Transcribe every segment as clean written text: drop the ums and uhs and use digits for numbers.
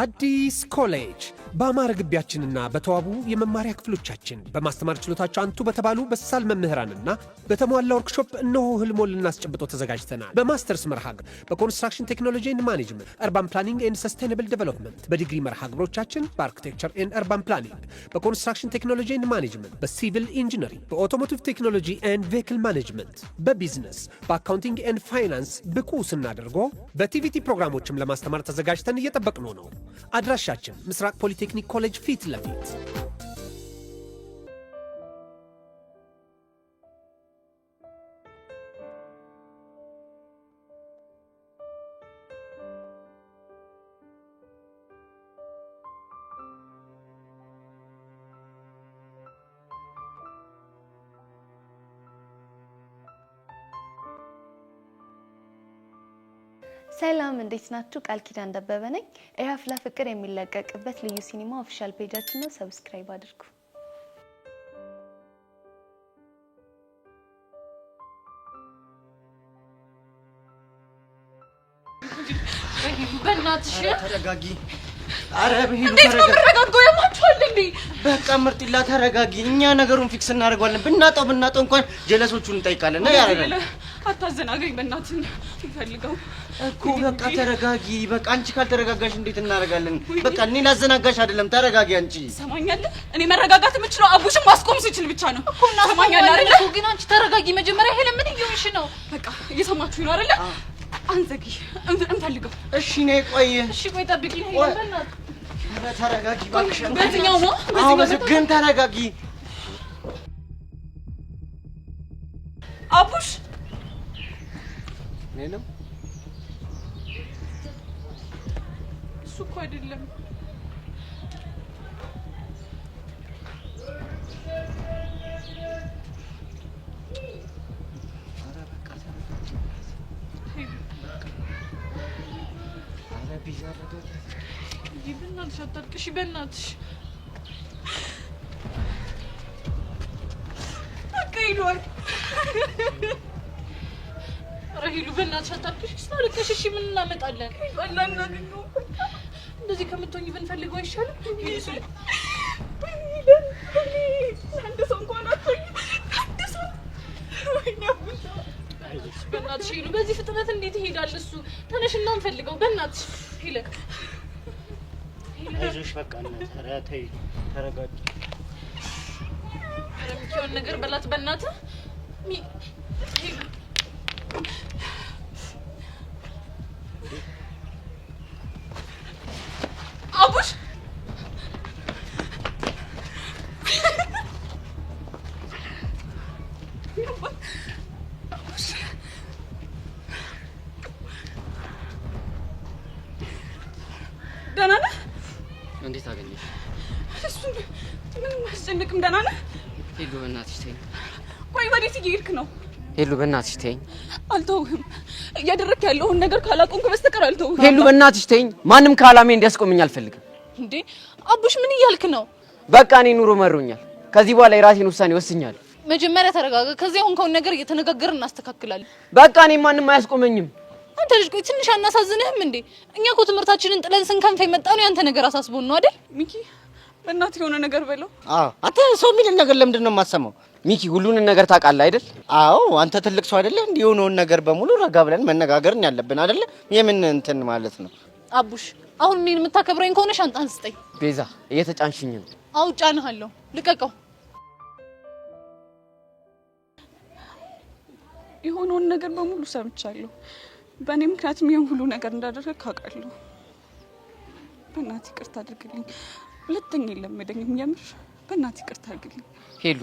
አዲስ ኮሌጅ በአማረ ግቢያችንና በተዋቡ የመማሪያ ክፍሎቻችን በማስተማር ችሎታቸው አንቱ በተባሉ በሳል መምህራንና በተሟላ ወርክሾፕ እነሆ ህልሞን ልናስጨብጦ ተዘጋጅተናል። በማስተርስ መርሃ ግብር በኮንስትራክሽን ቴክኖሎጂ ኤንድ ማኔጅመንት፣ አርባን ፕላኒንግ ኤንድ ሰስቴናብል ዴቨሎፕመንት፣ በዲግሪ መርሃ ግብሮቻችን በአርኪቴክቸር ኤንድ አርባን ፕላኒንግ፣ በኮንስትራክሽን ቴክኖሎጂ ኤንድ ማኔጅመንት፣ በሲቪል ኢንጂነሪንግ፣ በኦቶሞቲቭ ቴክኖሎጂ ኤንድ ቬሂክል ማኔጅመንት፣ በቢዝነስ፣ በአካውንቲንግ ኤንድ ፋይናንስ ብቁ ስናደርጎ በቲቪቲ ፕሮግራሞችም ለማስተማር ተዘጋጅተን እየጠበቅነው ነው። አድራሻችን ምስራቅ ፖሊቴክኒክ ኮሌጅ ፊት ለፊት። ሰላም እንዴት ናችሁ? ቃል ኪዳን ደበበ ነኝ። የአፍላ ፍቅር የሚለቀቅበት ልዩ ሲኒማ ኦፊሻል ፔጃችን ነው። ሰብስክራይብ አድርጉ። በእናትሽ ተረጋጊ። አረ በሂሉ ተረጋጉ። ያማችኋል እንዴ? በቃ ምርጥላ ተረጋጊ። እኛ ነገሩን ፊክስ እናደርጋለን። ብናጣው እንኳን ጀለሶቹን እንጠይቃለን። እና ያረጋል። አታዘናገኝ በእናትህ ይፈልገው እኮ በቃ ተረጋጊ። በቃ አንቺ ካልተረጋጋሽ እንዴት እናደርጋለን? በቃ እኔ ላዘናጋሽ አይደለም። ተረጋጊ አንቺ። ሰማኛለህ? እኔ መረጋጋት የምችለው አቡሽን ማስቆም ስችል ብቻ ነው እኮ። ሰማኛለህ አይደል? ግን አንቺ ተረጋጊ መጀመሪያ። ይሄ ለምን ይሁንሽ ነው? በቃ እየሰማችሁ ነው አይደል? አንዘጊ እንፈልገው። እሺ ነይ ቆይ። እሺ ቆይ ጠብቂኝ። ይሄ በእናትህ ተረጋጊ ባክሽ። በዚህኛው ነው? በዚህኛው ግን ተረጋጊ። አቡሽ ነንም እሱ እኮ አይደለም። በእናትሽ አታልቅሽ። በእናትሽ በቃ ሂዷል። ኧረ ሂዱ በእናትሽ አታልቅሽ። ስታልቅሽ እሺ ምን እናመጣለን? አናገኘው። እንደዚህ ከምትሆኝ ብንፈልገው አይሻልም? አንድ ሰው እንኳን አትሆኝ። አንድ ሰው በእናትሽ ሂዱ። በዚህ ፍጥነት እንዴት ይሄዳል እሱ? ተነሽና እንፈልገው በእናትሽ። ሂለክ አይዞሽ በቃ ተይ ተረጋጊ። የሆነ ነገር በላት በእናትህ። አቡሽ ደህና ነህ? እንዴት አገኘሽ? እሱን ምንም አያስጨንቅም። ደህና ነህ? ሄሉ በእናትሽ ተይኝ። ቆይ ወዴት እየሄድክ ነው? ሄሉ በእናትሽ ተይኝ። አልተውህም። እያደረክ ያለውን ነገር ካላቆምክ በስተቀር አልተውህም። ሄሉ በእናትሽ ተይኝ። ማንም ከዓላሜ እንዲያስቆመኝ አልፈልግም። እንዴ አቡሽ ምን እያልክ ነው? በቃ እኔ ኑሮ መሮኛል። ከዚህ በኋላ የራሴን ውሳኔ ወስኛለሁ። መጀመሪያ ተረጋጋ። ከዚህ አሁን ከሆነ ነገር እየተነጋገርን እናስተካክላለን። በቃ እኔ ማንም አያስቆመኝም። አንተ ልጅ ቆይ ትንሽ አናሳዝንህም እንዴ? እኛ እኮ ትምህርታችንን ጥለን ስንከንፍ የመጣው ነው። ያንተ ነገር አሳስቦን ነው አይደል? ሚኪ በእናትህ የሆነ ነገር በለው። አዎ አንተ ሰው የሚልን ነገር ለምንድን ነው የማሰማው? ሚኪ ሁሉንም ነገር ታውቃለህ አይደል? አዎ አንተ ትልቅ ሰው አይደለ? እንዲህ የሆነውን ነገር በሙሉ ረጋ ብለን መነጋገርን ያለብን አይደለ? የምን እንትን ማለት ነው? አቡሽ አሁን እኔን የምታከብረኝ ከሆነ ሻንጣን ስጠኝ። ቤዛ እየተጫንሽኝ ነው። አውጫንሃለሁ። ልቀቀው። የሆነውን ነገር በሙሉ ሰምቻለሁ። በእኔ ምክንያቱም ይሄን ሁሉ ነገር እንዳደረግክ አውቃለሁ። በእናትህ ይቅርታ አድርግልኝ። ሁለተኛ የለመደኝም። የምር በእናትህ ይቅርታ አድርግልኝ። ሄሉ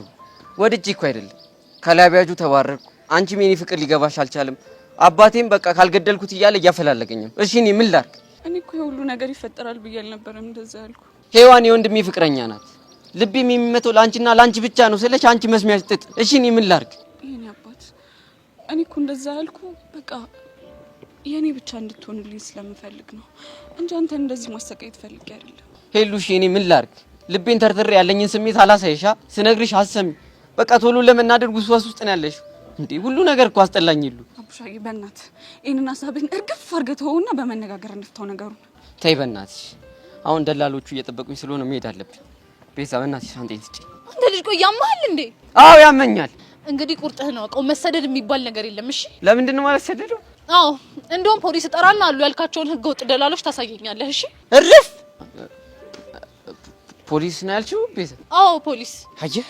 ወድጄ እኮ አይደለም። ከላቢያጁ ተባረርኩ። አንቺም የኔ ፍቅር ሊገባሽ አልቻለም። አባቴም በቃ ካልገደልኩት እያለ እያፈላለገኝም። እሺ እኔ ምን ላድርግ? እኔ እኮ የሁሉ ነገር ይፈጠራል ብዬ አልነበረም እንደዛ ያልኩ። ሄዋን የወንድሜ ፍቅረኛ ናት። ልቤም የሚመተው ላንቺና ላንቺ ብቻ ነው ስለሽ አንቺ መስሚያሽ ጥጥ። እሺ እኔ ምን ላድርግ? የኔ አባት እኔ እኮ እንደዛ ያልኩ በቃ የኔ ብቻ እንድትሆንልኝ ስለምፈልግ ነው እንጂ አንተ እንደዚህ ማሰቃየት ፈልጌ አይደለም። ሄሉሽ እኔ ምን ላድርግ? ልቤን ተርትሬ ያለኝን ስሜት አላሳይሻ። ስነግርሽ አሰሚ። በቃ ቶሎ ለመናደድ ጉስዋስ ውስጥ ነው ያለሽ። እንዴ ሁሉ ነገር እኮ አስጠላኝ። ይሉ አቡሻዬ በእናትህ ይሄንን ሐሳብህን እርግፍ አድርገህ ተወውና በመነጋገር እንፍታው ነገሩን። ተይ በእናትሽ አሁን ደላሎቹ እየጠበቁኝ ስለሆነ መሄድ አለብኝ። ቤዛ በእናትሽ ሻንጤን ስጪ። አንተ ልጅ ቆይ ያማሃል እንዴ? አዎ ያመኛል። እንግዲህ ቁርጥህ ነው። አውቀው መሰደድ የሚባል ነገር የለም። እሺ ለምንድን ነው ማለት ሰደደው? አዎ እንደውም ፖሊስ እጠራና አሉ ያልካቸውን ህገወጥ ደላሎች ታሳየኛለህ። እሺ እርፍ። ፖሊስ ነው ያልሽው ቤዛ? አዎ ፖሊስ። አየህ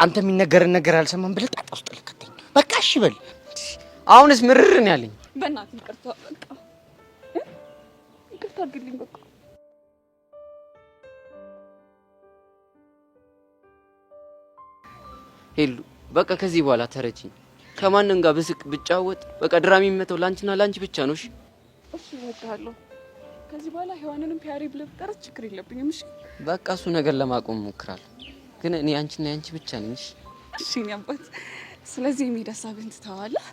አንተ የሚነገርን ነገር አልሰማም ብለህ ጣጣ ውስጥ ልከተኝ። በቃ እሺ በል። አሁንስ ምርር ነው ያለኝ። በእናትህ ይቅርታ በቃ ይቅርታ አድርግልኝ በቃ። ሄሉ በቃ ከዚህ በኋላ ተረጂኝ። ከማንም ጋር ብስቅ ብጫወት በቃ ድራሚ የሚመተው ላንቺና ላንቺ ብቻ ነው። እሺ እሺ እወድሃለሁ። ከዚህ በኋላ ሔዋንንም ፒያሪ ብለህ ብጠራት ችግር የለብኝም። እሺ በቃ እሱ ነገር ለማቆም እሞክራለሁ፣ ግን እኔ አንቺና ያንቺ ብቻ ነኝ። እሺ እሺ እኔ አባት። ስለዚህ የሚሄድ ሀሳብህን ትተዋለህ?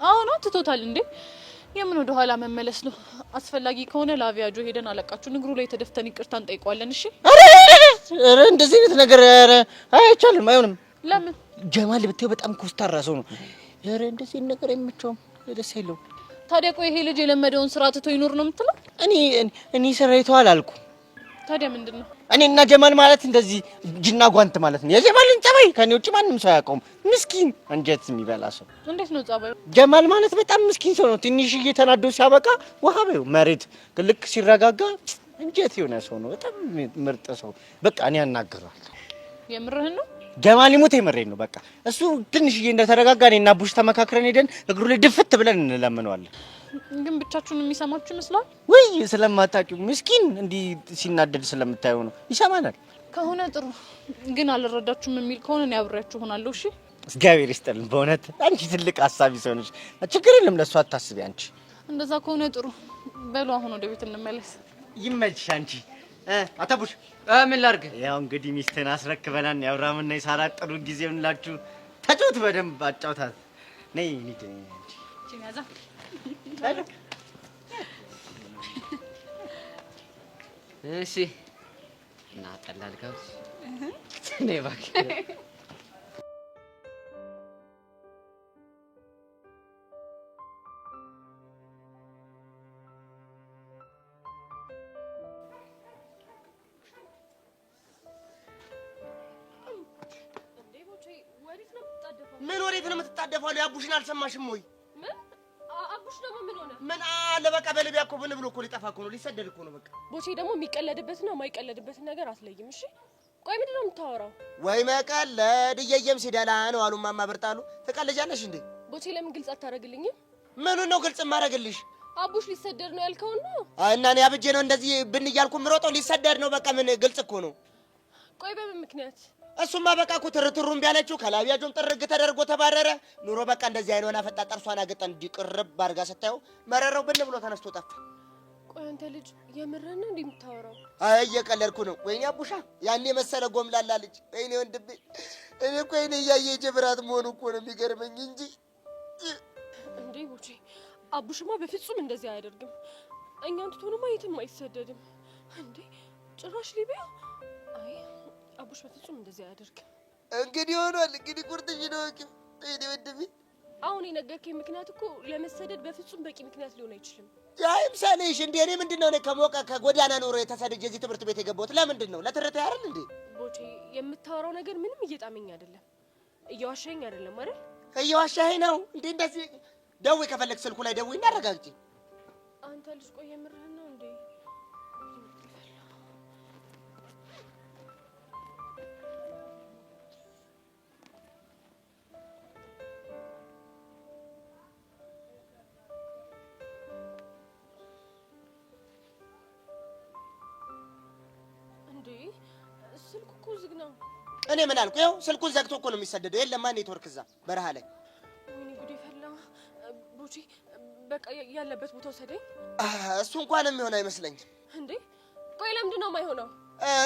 አዎ ነው ትቶታል እንዴ? የምን ወደ ኋላ መመለስ ነው? አስፈላጊ ከሆነ ለአቪያጆ ሄደን አለቃችሁን እግሩ ላይ ተደፍተን ይቅርታ እንጠይቀዋለን። እሺ ኧረ እንደዚህ አይነት ነገር ኧረ አይቻልም፣ አይሆንም። ለምን? ጀማል ብታየው በጣም ኮስታራ ሰው ነው። ኧረ እንደዚህ ነገር አይመቸውም፣ ደስ አይለውም። ታዲያ ቆይ ይሄ ልጅ የለመደውን ስራ ትቶ ይኖር ነው የምትለው? እኔ ሰራይተዋል አልኩ። ታዲያ ምንድን ነው? እኔና ጀማል ማለት እንደዚህ እጅና ጓንት ማለት ነው። የጀማልን ጸባይ ከኔ ውጭ ማንም ሰው አያውቀውም። ምስኪን አንጀት የሚበላ ሰው። እንዴት ነው ጸባዩ? ጀማል ማለት በጣም ምስኪን ሰው ነው። ትንሽዬ ተናዶ ሲያበቃ ውሃ በይው መሬት ልክ ሲረጋጋ አንጀት የሆነ ሰው ነው። በጣም ምርጥ ሰው። በቃ እኔ አናግረዋለሁ። የምርህን ነው? ጀማል ይሙት የምሬን ነው። በቃ እሱ ትንሽዬ እንደተረጋጋ እኔና ቡሽ ተመካክረን ሄደን እግሩ ላይ ድፍት ብለን እንለምነዋለን። ግን ብቻችሁን የሚሰማችሁ ይመስላል ወይ? ስለማታውቂው ምስኪን እንዲህ ሲናደድ ስለምታየው ነው። ይሰማናል ከሆነ ጥሩ። ግን አልረዳችሁም የሚል ከሆነ እኔ አብሬያችሁ እሆናለሁ። እሺ እግዚአብሔር ይስጥልን። በእውነት አንቺ ትልቅ ሀሳቢ ሰው ነሽ። ችግር የለም ለእሱ አታስቢ አንቺ። እንደዛ ከሆነ ጥሩ። በሉ አሁን ወደ ቤት እንመለስ። ይመችሽ አንቺ። አታቡሽ ምን ላድርግ? ያው እንግዲህ ሚስትን አስረክበናል። የአብርሃምና የሳራ ጥሩ ጊዜውን ላችሁ ተጫወት፣ በደንብ አጫውታት። ነይ እንሂድ። እቺን ያዛ እሺ እና ጠላል ጋብዝ ነይ እባክህ። ምን ወዴት ነው የምትጣደፈው? አቡሽን አልሰማሽም ወይ? ምን አቡሽ ደግሞ ምን ሆነ? ምን አለ በቃ በልቢያ እኮ ብን ብሎ እኮ ሊጠፋ እኮ ነው፣ ሊሰደድ እኮ ነው። በቃ ቦቼ ደግሞ የሚቀለድበትና የማይቀለድበትን ነገር አትለይም። እሺ ቆይ ምንድን ነው የምታወራው? ወይ መቀለድ እየየም ሲደላ ነው አሉ ማማ ብርጣሉ። ትቀልጃለሽ እንዴ? ቦቼ ለምን ግልጽ አታደርግልኝም? ምኑን ነው ግልጽ የማደርግልሽ? አቡሽ ሊሰደድ ነው ያልከውን ነው? እና እኔ አብጄ ነው እንደዚህ ብን እያልኩ የምሮጠው? ሊሰደድ ነው በቃ። ምን ግልጽ እኮ ነው። ቆይ በምን ምክንያት? እሱማ በቃ እኮ ትርትሩም ቢያለችው ከላቢያጆም ጥርግ ተደርጎ ተባረረ። ኑሮ በቃ እንደዚህ አይነውና ፈጣ ጥርሷን አገጠን እንዲቅርብ አድርጋ ስታየው መረረው ብን ብሎ ተነስቶ ጠፋ። ቆይ አንተ ልጅ የምርህን ነው እንዴ የምታወራው? አይ እየቀለድኩ ነው። ወይኔ አቡሻ ያኔ መሰለ ጎምላላ ልጅ። ወይኔ ወንድሜ፣ እኔ እኮ እኔ እያየ ጀብራት መሆኑ እኮ ነው የሚገርመኝ እንጂ። እንዴ ቦቼ አቡሽማ በፍጹም እንደዚህ አያደርግም። እኛን ትቶንማ የትም አይሰደድም። እንዴ ጭራሽ ሊቢያ? አይ አቡሽ በፍጹም እንደዚህ አያደርግም። እንግዲህ ሆኗል። እንግዲህ ቁርጥሽ ነው። ወይኔ ወንድሜ፣ አሁን የነገርከኝ ምክንያት እኮ ለመሰደድ በፍጹም በቂ ምክንያት ሊሆን አይችልም። ያይምሳሌሽ እንዴ? እኔ ምንድነው እኔ ከሞቀ ከጎዳና ኑሮ የተሰደጀ እዚህ ትምህርት ቤት የገባሁት ለምንድን ነው? ለትርታ ያረል እንዴ? ቦቼ የምታወራው ነገር ምንም እየጣመኝ አይደለም። እየዋሻኝ አይደለም አይደል? እየዋሻኸኝ ነው እንዴ? እንደዚህ ደውይ፣ ከፈለግ ስልኩ ላይ ደውይ እናረጋግጪ። አንተ ልጅ ቆይ የምርህን ነው እንዴ? ስልኩ እኮ ዝግ ነው። እኔ ምን አልኩ? ይኸው ስልኩን ዘግቶ እኮ ነው የሚሰደደው። የለም ኔትወርክ እዛ በረሃ ላይ። ወይኔ ጉዴ ፈላ። ቦቼ በቃ ያለበት ቦታ ወሰደኝ። እሱ እንኳን የሚሆን አይመስለኝም። እንዴ ቆይ ለምንድን ነው የማይሆነው?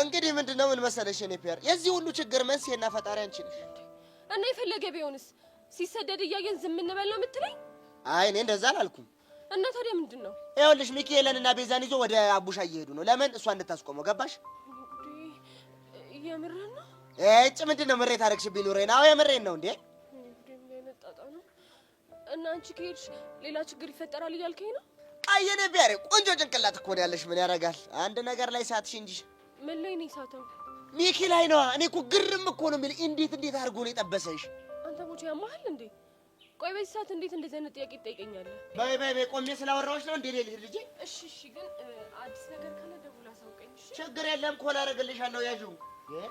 እንግዲህ ምንድነው ምን መሰለሽ እኔ ፒየር፣ የዚህ ሁሉ ችግር መንስኤና ፈጣሪ አንቺ ነሽ። እና የፈለገ ቢሆንስ ሲሰደድ እያየን ዝም እንበል ነው የምትለኝ? አይ እኔ እንደዛ አላልኩም። እና ታዲያ ምንድን ነው? ይኸውልሽ ሚካኤልንና ቤዛን ይዞ ወደ አቡሻ እየሄዱ ነው። ለምን? እሷ እንድታስቆመው። ገባሽ? የምርህን ነው? እጭ ምንድነው ምሬት አደረግሽብኝ? ኑሬን? አዎ የምሬን ነው እንዴ። እና አንቺ ከሄድሽ ሌላ ችግር ይፈጠራል እያልከኝ ነው? አየኔ ቢያሬ ቆንጆ ጭንቅላት እኮ ነው ያለሽ። ምን ያረጋል አንድ ነገር ላይ ሳትሽ እንጂ። ምን ላይ ነው ሳተው? ሚኪ ላይ ነው። እኔ እኮ ግርም እኮ ነው የሚል እንዴት አድርጎ ነው የጠበሰሽ? አንተ ቦቼ ያማሃል እንዴ? ቆይ በዚህ ሰዓት እንዴት እንደዚህ አይነት ጥያቄ ትጠይቀኛለህ? በይ ቆሜ ስላወራሁሽ ነው እንዴ ልጅ? እሺ ግን አዲስ ነገር ካለ ደውል አሳውቀኝ። እሺ ችግር የለም ኮል አደርግልሻለሁ። ያዥው ወይ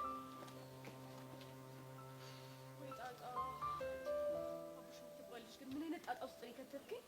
ጣጣ አቡሽ የምትባል ልጅ ግን ምን አይነት ጣጣ ውስጥ ነው የከተትከኝ?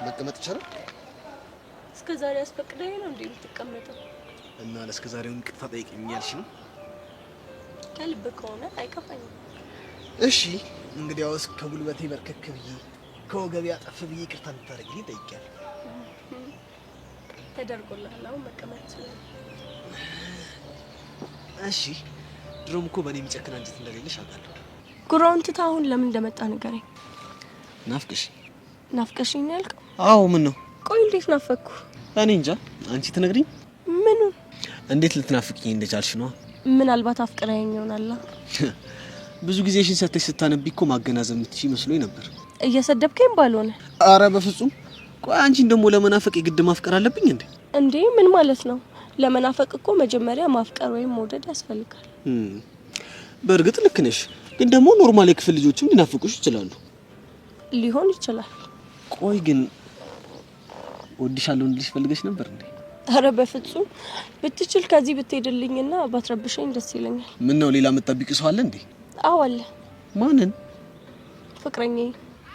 መቀመጥ ይችላል። እስከዛሬ አስፈቅደኝ ነው እንዴ የምትቀመጠው? እና ለእስከዛሬው ይቅርታ ጠይቀኝ ያልሽ ነው? ከልብ ከሆነ አይከፋኝም። እሺ እንግዲያውስ ከጉልበቴ በርከክ ብዬ ከወገቤ አጠፍ ብዬ ይቅርታ እንድታደርጊልኝ ጠይቄያለሁ። ተደርጎልሃል። አሁን መቀመጥ ይችላል። እሺ ድሮም እኮ በእኔ የሚጨክን አንጀት እንደሌለሽ አውቃለሁ። ጉራውን ትተህ አሁን ለምን እንደመጣ ንገረኝ። ናፍቀሽኝ ነው ያልከው? አዎ ምን ነው? ቆይ እንዴት ናፈኩ? እኔ እንጃ። አንቺ ትነግሪኝ? ምኑ? እንዴት ልትናፍቅኝ እንደቻልሽ ነው? ምናልባት አፍቅረኸኝ ይሆናል። ብዙ ጊዜሽን ሰጥተሽ ስታነቢ እኮ ማገናዘብ የምትችይ መስሎኝ ነበር። እየሰደብከኝ ባልሆነ። አረ በፍጹም። ቆይ አንቺን ደግሞ ለመናፈቅ የግድ ማፍቀር አለብኝ እንዴ? እንዴ ምን ማለት ነው? ለመናፈቅ እኮ መጀመሪያ ማፍቀር ወይም መውደድ ያስፈልጋል። በእርግጥ ልክ ነሽ፣ ግን ደግሞ ኖርማል የክፍል ልጆችም ሊናፍቁሽ ይችላሉ። ሊሆን ይችላል። ቆይ ግን ወድሻለሁ እንድልሽ ፈልገሽ ነበር እንዴ? አረ በፍጹም። ብትችል ከዚህ ብትሄድልኝና ባትረብሸኝ ደስ ይለኛል። ምን ነው ሌላ የምትጠብቂው ሰው አለ እንዴ? አዎ አለ። ማንን? ፍቅረኛዬ።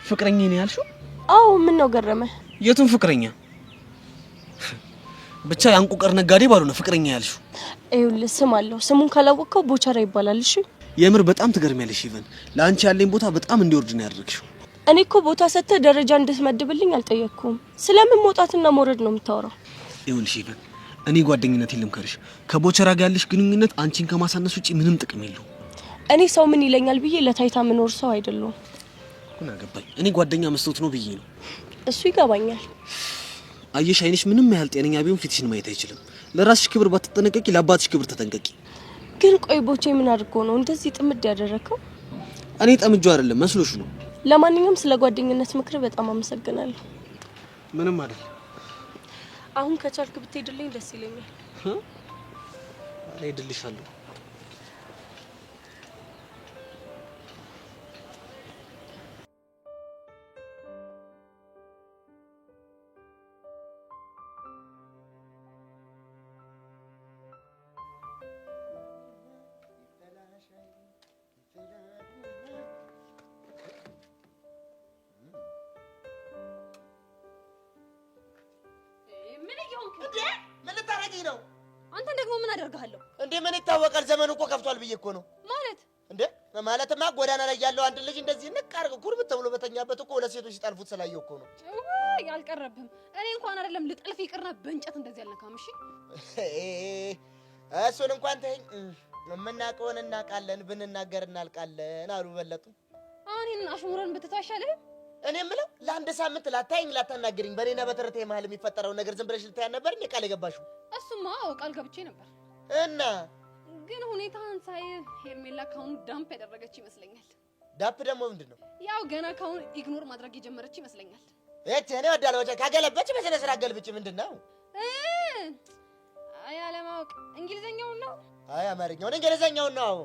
ፍቅረኛዬ ነው ያልሽው? አዎ ምን ነው ገረመ? የቱን ፍቅረኛ? ብቻ ያንቁቀር ነጋዴ ባልሆነ ፍቅረኛ ያልሽው? ይኸውልህ ስም አለው። ስሙን ካላወቅከው ቦቸራ ይባላል። እሺ የምር በጣም ትገርሚያለሽ። ኢቨን ለአንቺ ያለኝ ቦታ በጣም እንዲወርድ ነው ያደረግሽው። እኔ እኮ ቦታ ሰጥተህ ደረጃ እንድትመድብልኝ አልጠየቅኩም። ስለምን መውጣትና መውረድ ነው የምታወራው? ይኸውልሽ ኢቨን እኔ ጓደኝነት ልምከርሽ፣ ከቦቸራ ጋር ያለሽ ግንኙነት አንቺን ከማሳነስ ውጪ ምንም ጥቅም የለውም። እኔ ሰው ምን ይለኛል ብዬ ለታይታ ምኖር ሰው አይደለሁም። ምን አገባኝ? እኔ ጓደኛ መስሎት ነው ብዬ ነው። እሱ ይገባኛል። አየሽ አይንሽ ምንም ያህል ጤነኛ ቢሆን ፊትሽን ማየት አይችልም። ለራስሽ ክብር ባትጠነቀቂ ለአባትሽ ክብር ተጠንቀቂ። ግን ቆይ ቦቼ ምን አድርጎ ነው እንደዚህ ጥምድ ያደረከው? እኔ ጠምጆ አይደለም መስሎሽ ነው። ለማንኛውም ስለ ጓደኝነት ምክር በጣም አመሰግናለሁ። ምንም አይደል። አሁን ከቻልክ ብትሄድልኝ ደስ ይለኛል። እሄድልሻለሁ። ምን ልታረጊ ነው? አንተን ደግሞ ምን አደርጋለሁ እንዴ? ምን ይታወቃል? ዘመኑ እኮ ከፍቷል ብዬ እኮ ነው። ማለት እንዴ ማለትማ ጎዳና ላይ ያለው አንድ ልጅ እንደዚህ ንቅ አድርገው ኩርብት ተብሎ በተኛበት እኮ ሁለት ሴቶች ሲጠልፉት ስላየው እኮ ነው። ያልቀረብህም እኔ እንኳን አይደለም ልጠልፍ ይቅርና በእንጨት እንደዚህ ያልነካም። እሺ እሱን እንኳን ተይኝ። የምናውቀውን እናውቃለን፣ ብንናገር እናልቃለን አሉ በለጡ። እኔን አሽሙረን ብትታሻለህ። እኔ የምለው ለአንድ ሳምንት ላታይኝ ላታናገሪኝ በኔና በተረቴ መሀል የሚፈጠረውን ነገር ዝም ብለሽ ልታያን ነበር እንዴ? ቃል የገባሽው? እሱማ ቃል ገብቼ ነበር እና ግን ሁኔታን ሳይ ሄርሜላ ካሁን ዳምፕ ያደረገች ይመስለኛል። ዳፕ ደግሞ ምንድን ነው? ያው ገና ካሁን ኢግኖር ማድረግ የጀመረች ይመስለኛል። እቺ እኔ ወዳለ ወጫ ካገለበች በስነ ስርዓት ገልብጭ። ምንድን ነው? አይ አለማወቅ እንግሊዘኛውን ነው? አይ አማርኛውን እንግሊዘኛውን ነው።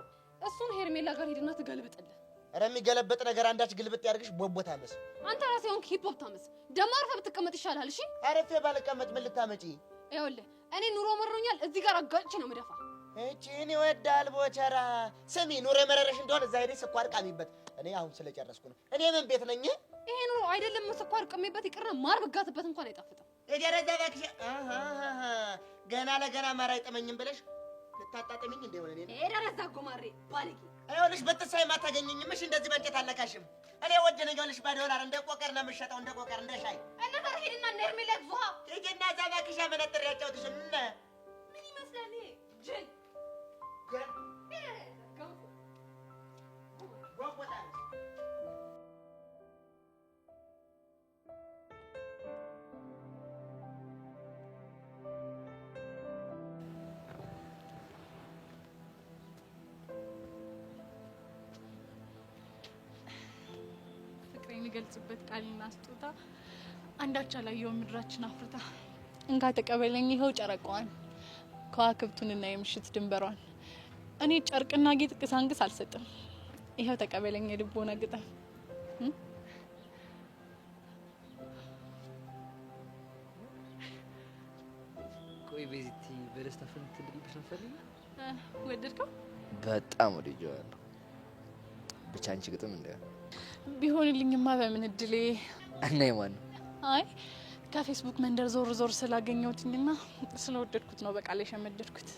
እሱን ሄርሜላ ጋር ሄድና ትገልብጥልህ። ኧረ የሚገለበጥ ነገር አንዳች ግልብጥ ያድርግሽ። ቦቦታ መስ አንተ ራስህ ሆንክ ሂፕ ሆፕ ታመስ። ደሞ አርፈህ ብትቀመጥ ይሻላል። እሺ አረፌ ባልቀመጥ ምን ልታመጪ? ይኸውልህ እኔ ኑሮ መሮኛል። እዚህ ጋር አጋጭ ነው መደፋ። እቺን ይወዳል ቦቸራ። ስሚ ኑሮ የመረረሽ እንደሆነ እዛ ሄደሽ ስኳር ቃሚበት። እኔ አሁን ስለጨረስኩ ነው። እኔ ምን ቤት ነኝ? ይሄ ኑሮ አይደለም ስኳር ቅሜበት ይቅርና ማር ብጋትበት እንኳን አይጣፍጥም። እደረዛ እባክሽ። ገና ለገና ማር አይጠመኝም ብለሽ ልታጣጥሚኝ እንደሆነ እኔ እደረዛ ጎማሬ ባልቂ አይሆንሽ በጥሳይ ማታገኘኝም። እሺ እንደዚህ በእንጨት አለካሽም። እኔ ወደ ነው ይኸውልሽ በዶላር እንደ ቆቀር ነው የምሸጠው፣ እንደ ቆቀር እንደ ሻይ። እና ታርሂድና ነርሚለት ዙሃ ሂጂና እዛ እባክሽ መነጥር ያጫውትሽ። ምን ይመስላል ይሄ ጅል የሚገልጽበት ቃልና ስጦታ አንዳች አላየው ምድራችን አፍርታ እንካ ተቀበለኝ ይኸው ጨረቃዋን ከዋክብቱንና የምሽት ድንበሯን እኔ ጨርቅና ጌጥ ቅሳንግስ አልሰጥም ይኸው ተቀበለኝ የልቦና ግጥም ቆይ ቤዚቲ በደስታ ፈንት ልልብሽ ነው ፈልኝ ወደድከው በጣም ወድጄዋለሁ ብቻ አንቺ ግጥም እንደ ቢሆንልኝማ በምን እድሌ እና የማን አይ ከፌስቡክ መንደር ዞር ስላገኘሁትኝና ስለወደድኩት ነው በቃ ላይ ሸመደድኩት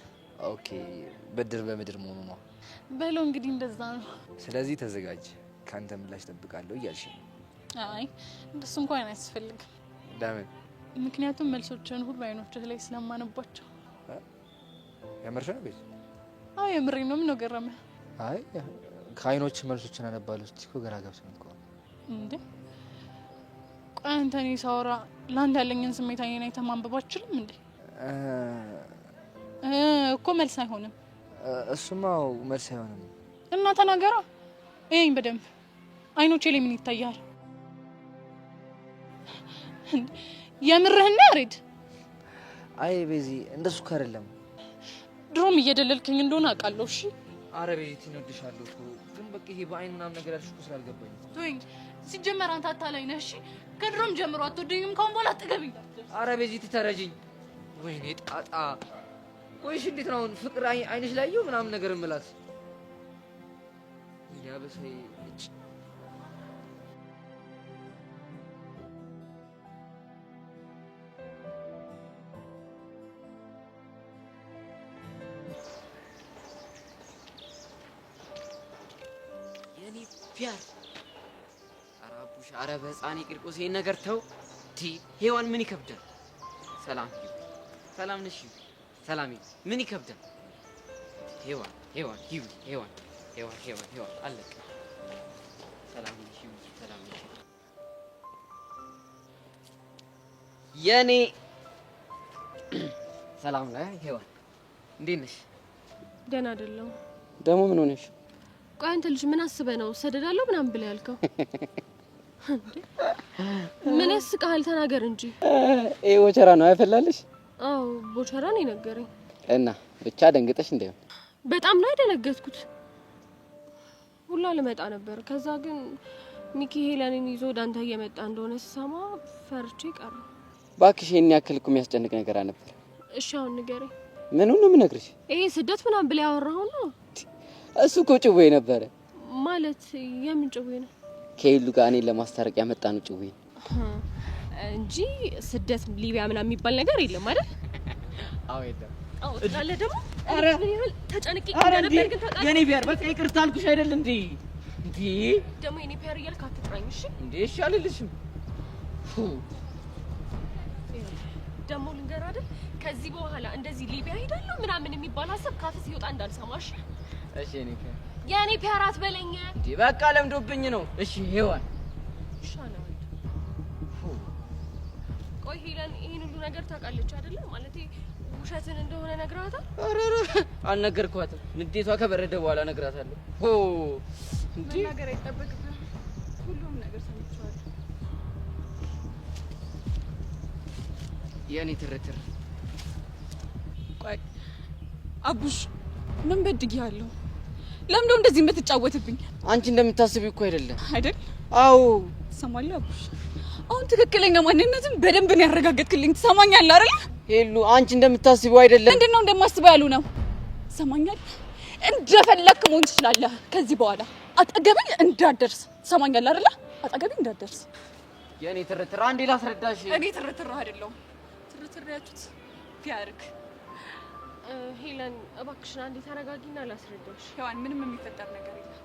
ኦኬ በድር በምድር መሆኑ ነው በለው እንግዲህ እንደዛ ነው ስለዚህ ተዘጋጅ ካንተ ምላሽ ጠብቃለሁ እያልሽ አይ እንደሱ እንኳን አያስፈልግም ለምን ምክንያቱም መልሶችን ሁሉ አይኖችህ ላይ ስለማነባቸው ያመርሽ ነው ቤት አይ የምሬን ነው ምን ነው ገረመ አይ ከአይኖች መልሶችን አነባለሁ እስቲ እኮ ግራ ገብቶኝ እኮ እንዴ ቆይ አንተ እኔ ሳወራ ላንተ ያለኝን ስሜት አይኔ ተማንበብ አትችልም እንዴ እኮ መልስ አይሆንም እሱማ መልስ አይሆንም እና ተናገራ እየኝ በደንብ አይኖቼ ላይ ምን ይታያል የምርህና ያሬድ አይ ቤዚ እንደሱ ካረለም ድሮም እየደለልከኝ እንደሆነ አውቃለሁ እሺ አረ ቤዚቲ እንወድሻለሁ እኮ ግን በቃ ይሄ በአይን ምናምን ነገር ያልሽኩ ስላልገባኝ ቶኝ ሲጀመር አንተ አታላይ ነህ እሺ ከድሮም ጀምሮ አትወደኝም ካሁን በኋላ አትገቢኝ አረ ቤዚቲ ተረጂኝ ወይኔ ጣጣ ወይሽ እንዴት ነው ፍቅር አይንሽ ላይ ይው ምናምን ነገር እምላት ያበሰይ እጭ የኔ ፒያር አራቡሽ አረ በህፃኔ ቂርቆስ ይሄን ነገር ተው ዲ ሄዋን ምን ይከብዳል ሰላም ነሽ ሰላም ምን ይከብዳል ሄዋን አለቀ ሰላም ነሽ የኔ ሰላም ላይ ሄዋን እንዴት ነሽ ደህና አይደለም ደግሞ ምን ሆነሽ ቆይ አንተ ልጅ ምን አስበህ ነው ሰደዳለሁ ምናምን ብለህ ያልከው ምን ያስቃል ተናገር እንጂ ኤ ወቸራ ነው አይፈላልሽ አው ቦቸራ ነው ነገረኝ እና ብቻ ደንግጠሽ እንደው በጣም ነው የደነገጥኩት ሁላ ልመጣ ነበር ከዛ ግን ሚኪ ሄለንን ይዞ ዳንታ እየመጣ እንደሆነ ሰማ ፈርቼ ቀረ ባክሽ የኔ ያክል እኮ የሚያስጨንቅ ነገር አነበር እሺ አሁን ንገረኝ ምኑን ነው የምነግርሽ ይሄ ስደት ምናምን ብለህ ያወራኸው ነው እሱ እኮ ጭዌ ነበረ ማለት የምን ጭዌ ነው ከሄሉ ጋር እኔን ለማስታረቅ ያመጣነው ጭዌ እንጂ ስደት ሊቢያ ምናምን የሚባል ነገር የለም አይደል አዎ የለም አዎ ታለ ደግሞ አረ ተጨንቄ ነበር ግን ታውቃለህ የኔ ቢያር በቃ ይቅርታ አልኩሽ አይደል እንዴ ደግሞ የኔ ፒያር እያልክ አትጥራኝ እሺ እንዴ እሺ አልልሽም ደግሞ ልንገርህ አይደል ከዚህ በኋላ እንደዚህ ሊቢያ ሄዳለሁ ምናምን የሚባል ሀሳብ ካፍህ ሲወጣ እንዳልሰማሽ እሺ የኔ ፒያር አትበለኝ እንዴ በቃ ለምዶብኝ ነው እሺ ሄዋን ሻላ ቆይ ሄለን ይሄን ሁሉ ነገር ታውቃለች አይደል ማለት ውሸትን እንደሆነ ነግራታል አረረ አልነገርኳትም ንዴቷ ከበረደ በኋላ ነግራታለሁ እንዴ ነገር አይጠበቅብህም ሁሉም ነገር ሰምቻለሁ የኔ ትርትር ቆይ አቡሽ ምን በድጊያለሁ ለምን እንደዚህ የምትጫወትብኝ አንቺ እንደምታስቢው እኮ አይደለም አይደል አዎ ሰማለሁ አቡሽ አሁን ትክክለኛ ማንነትን በደንብ ነው ያረጋግጥልኝ ትሰማኛለህ አይደል ሄሉ አንቺ እንደምታስቢው አይደለም ምንድነው እንደማስበው ያሉ ነው ሰማኛል እንደፈለክ መሆን ትችላለህ ከዚህ በኋላ አጠገብኝ እንዳትደርስ ሰማኛለህ አይደል አጠገብኝ እንዳትደርስ የኔ ትርትር አንዴ ላስረዳሽ እኔ ትርትር አይደለም ተርትሪያችሁት ቢያርክ ሄለን እባክሽን አንዴ ተረጋጊና ላስረዳሽ። ሔዋን ምንም የሚፈጠር ነገር የለም።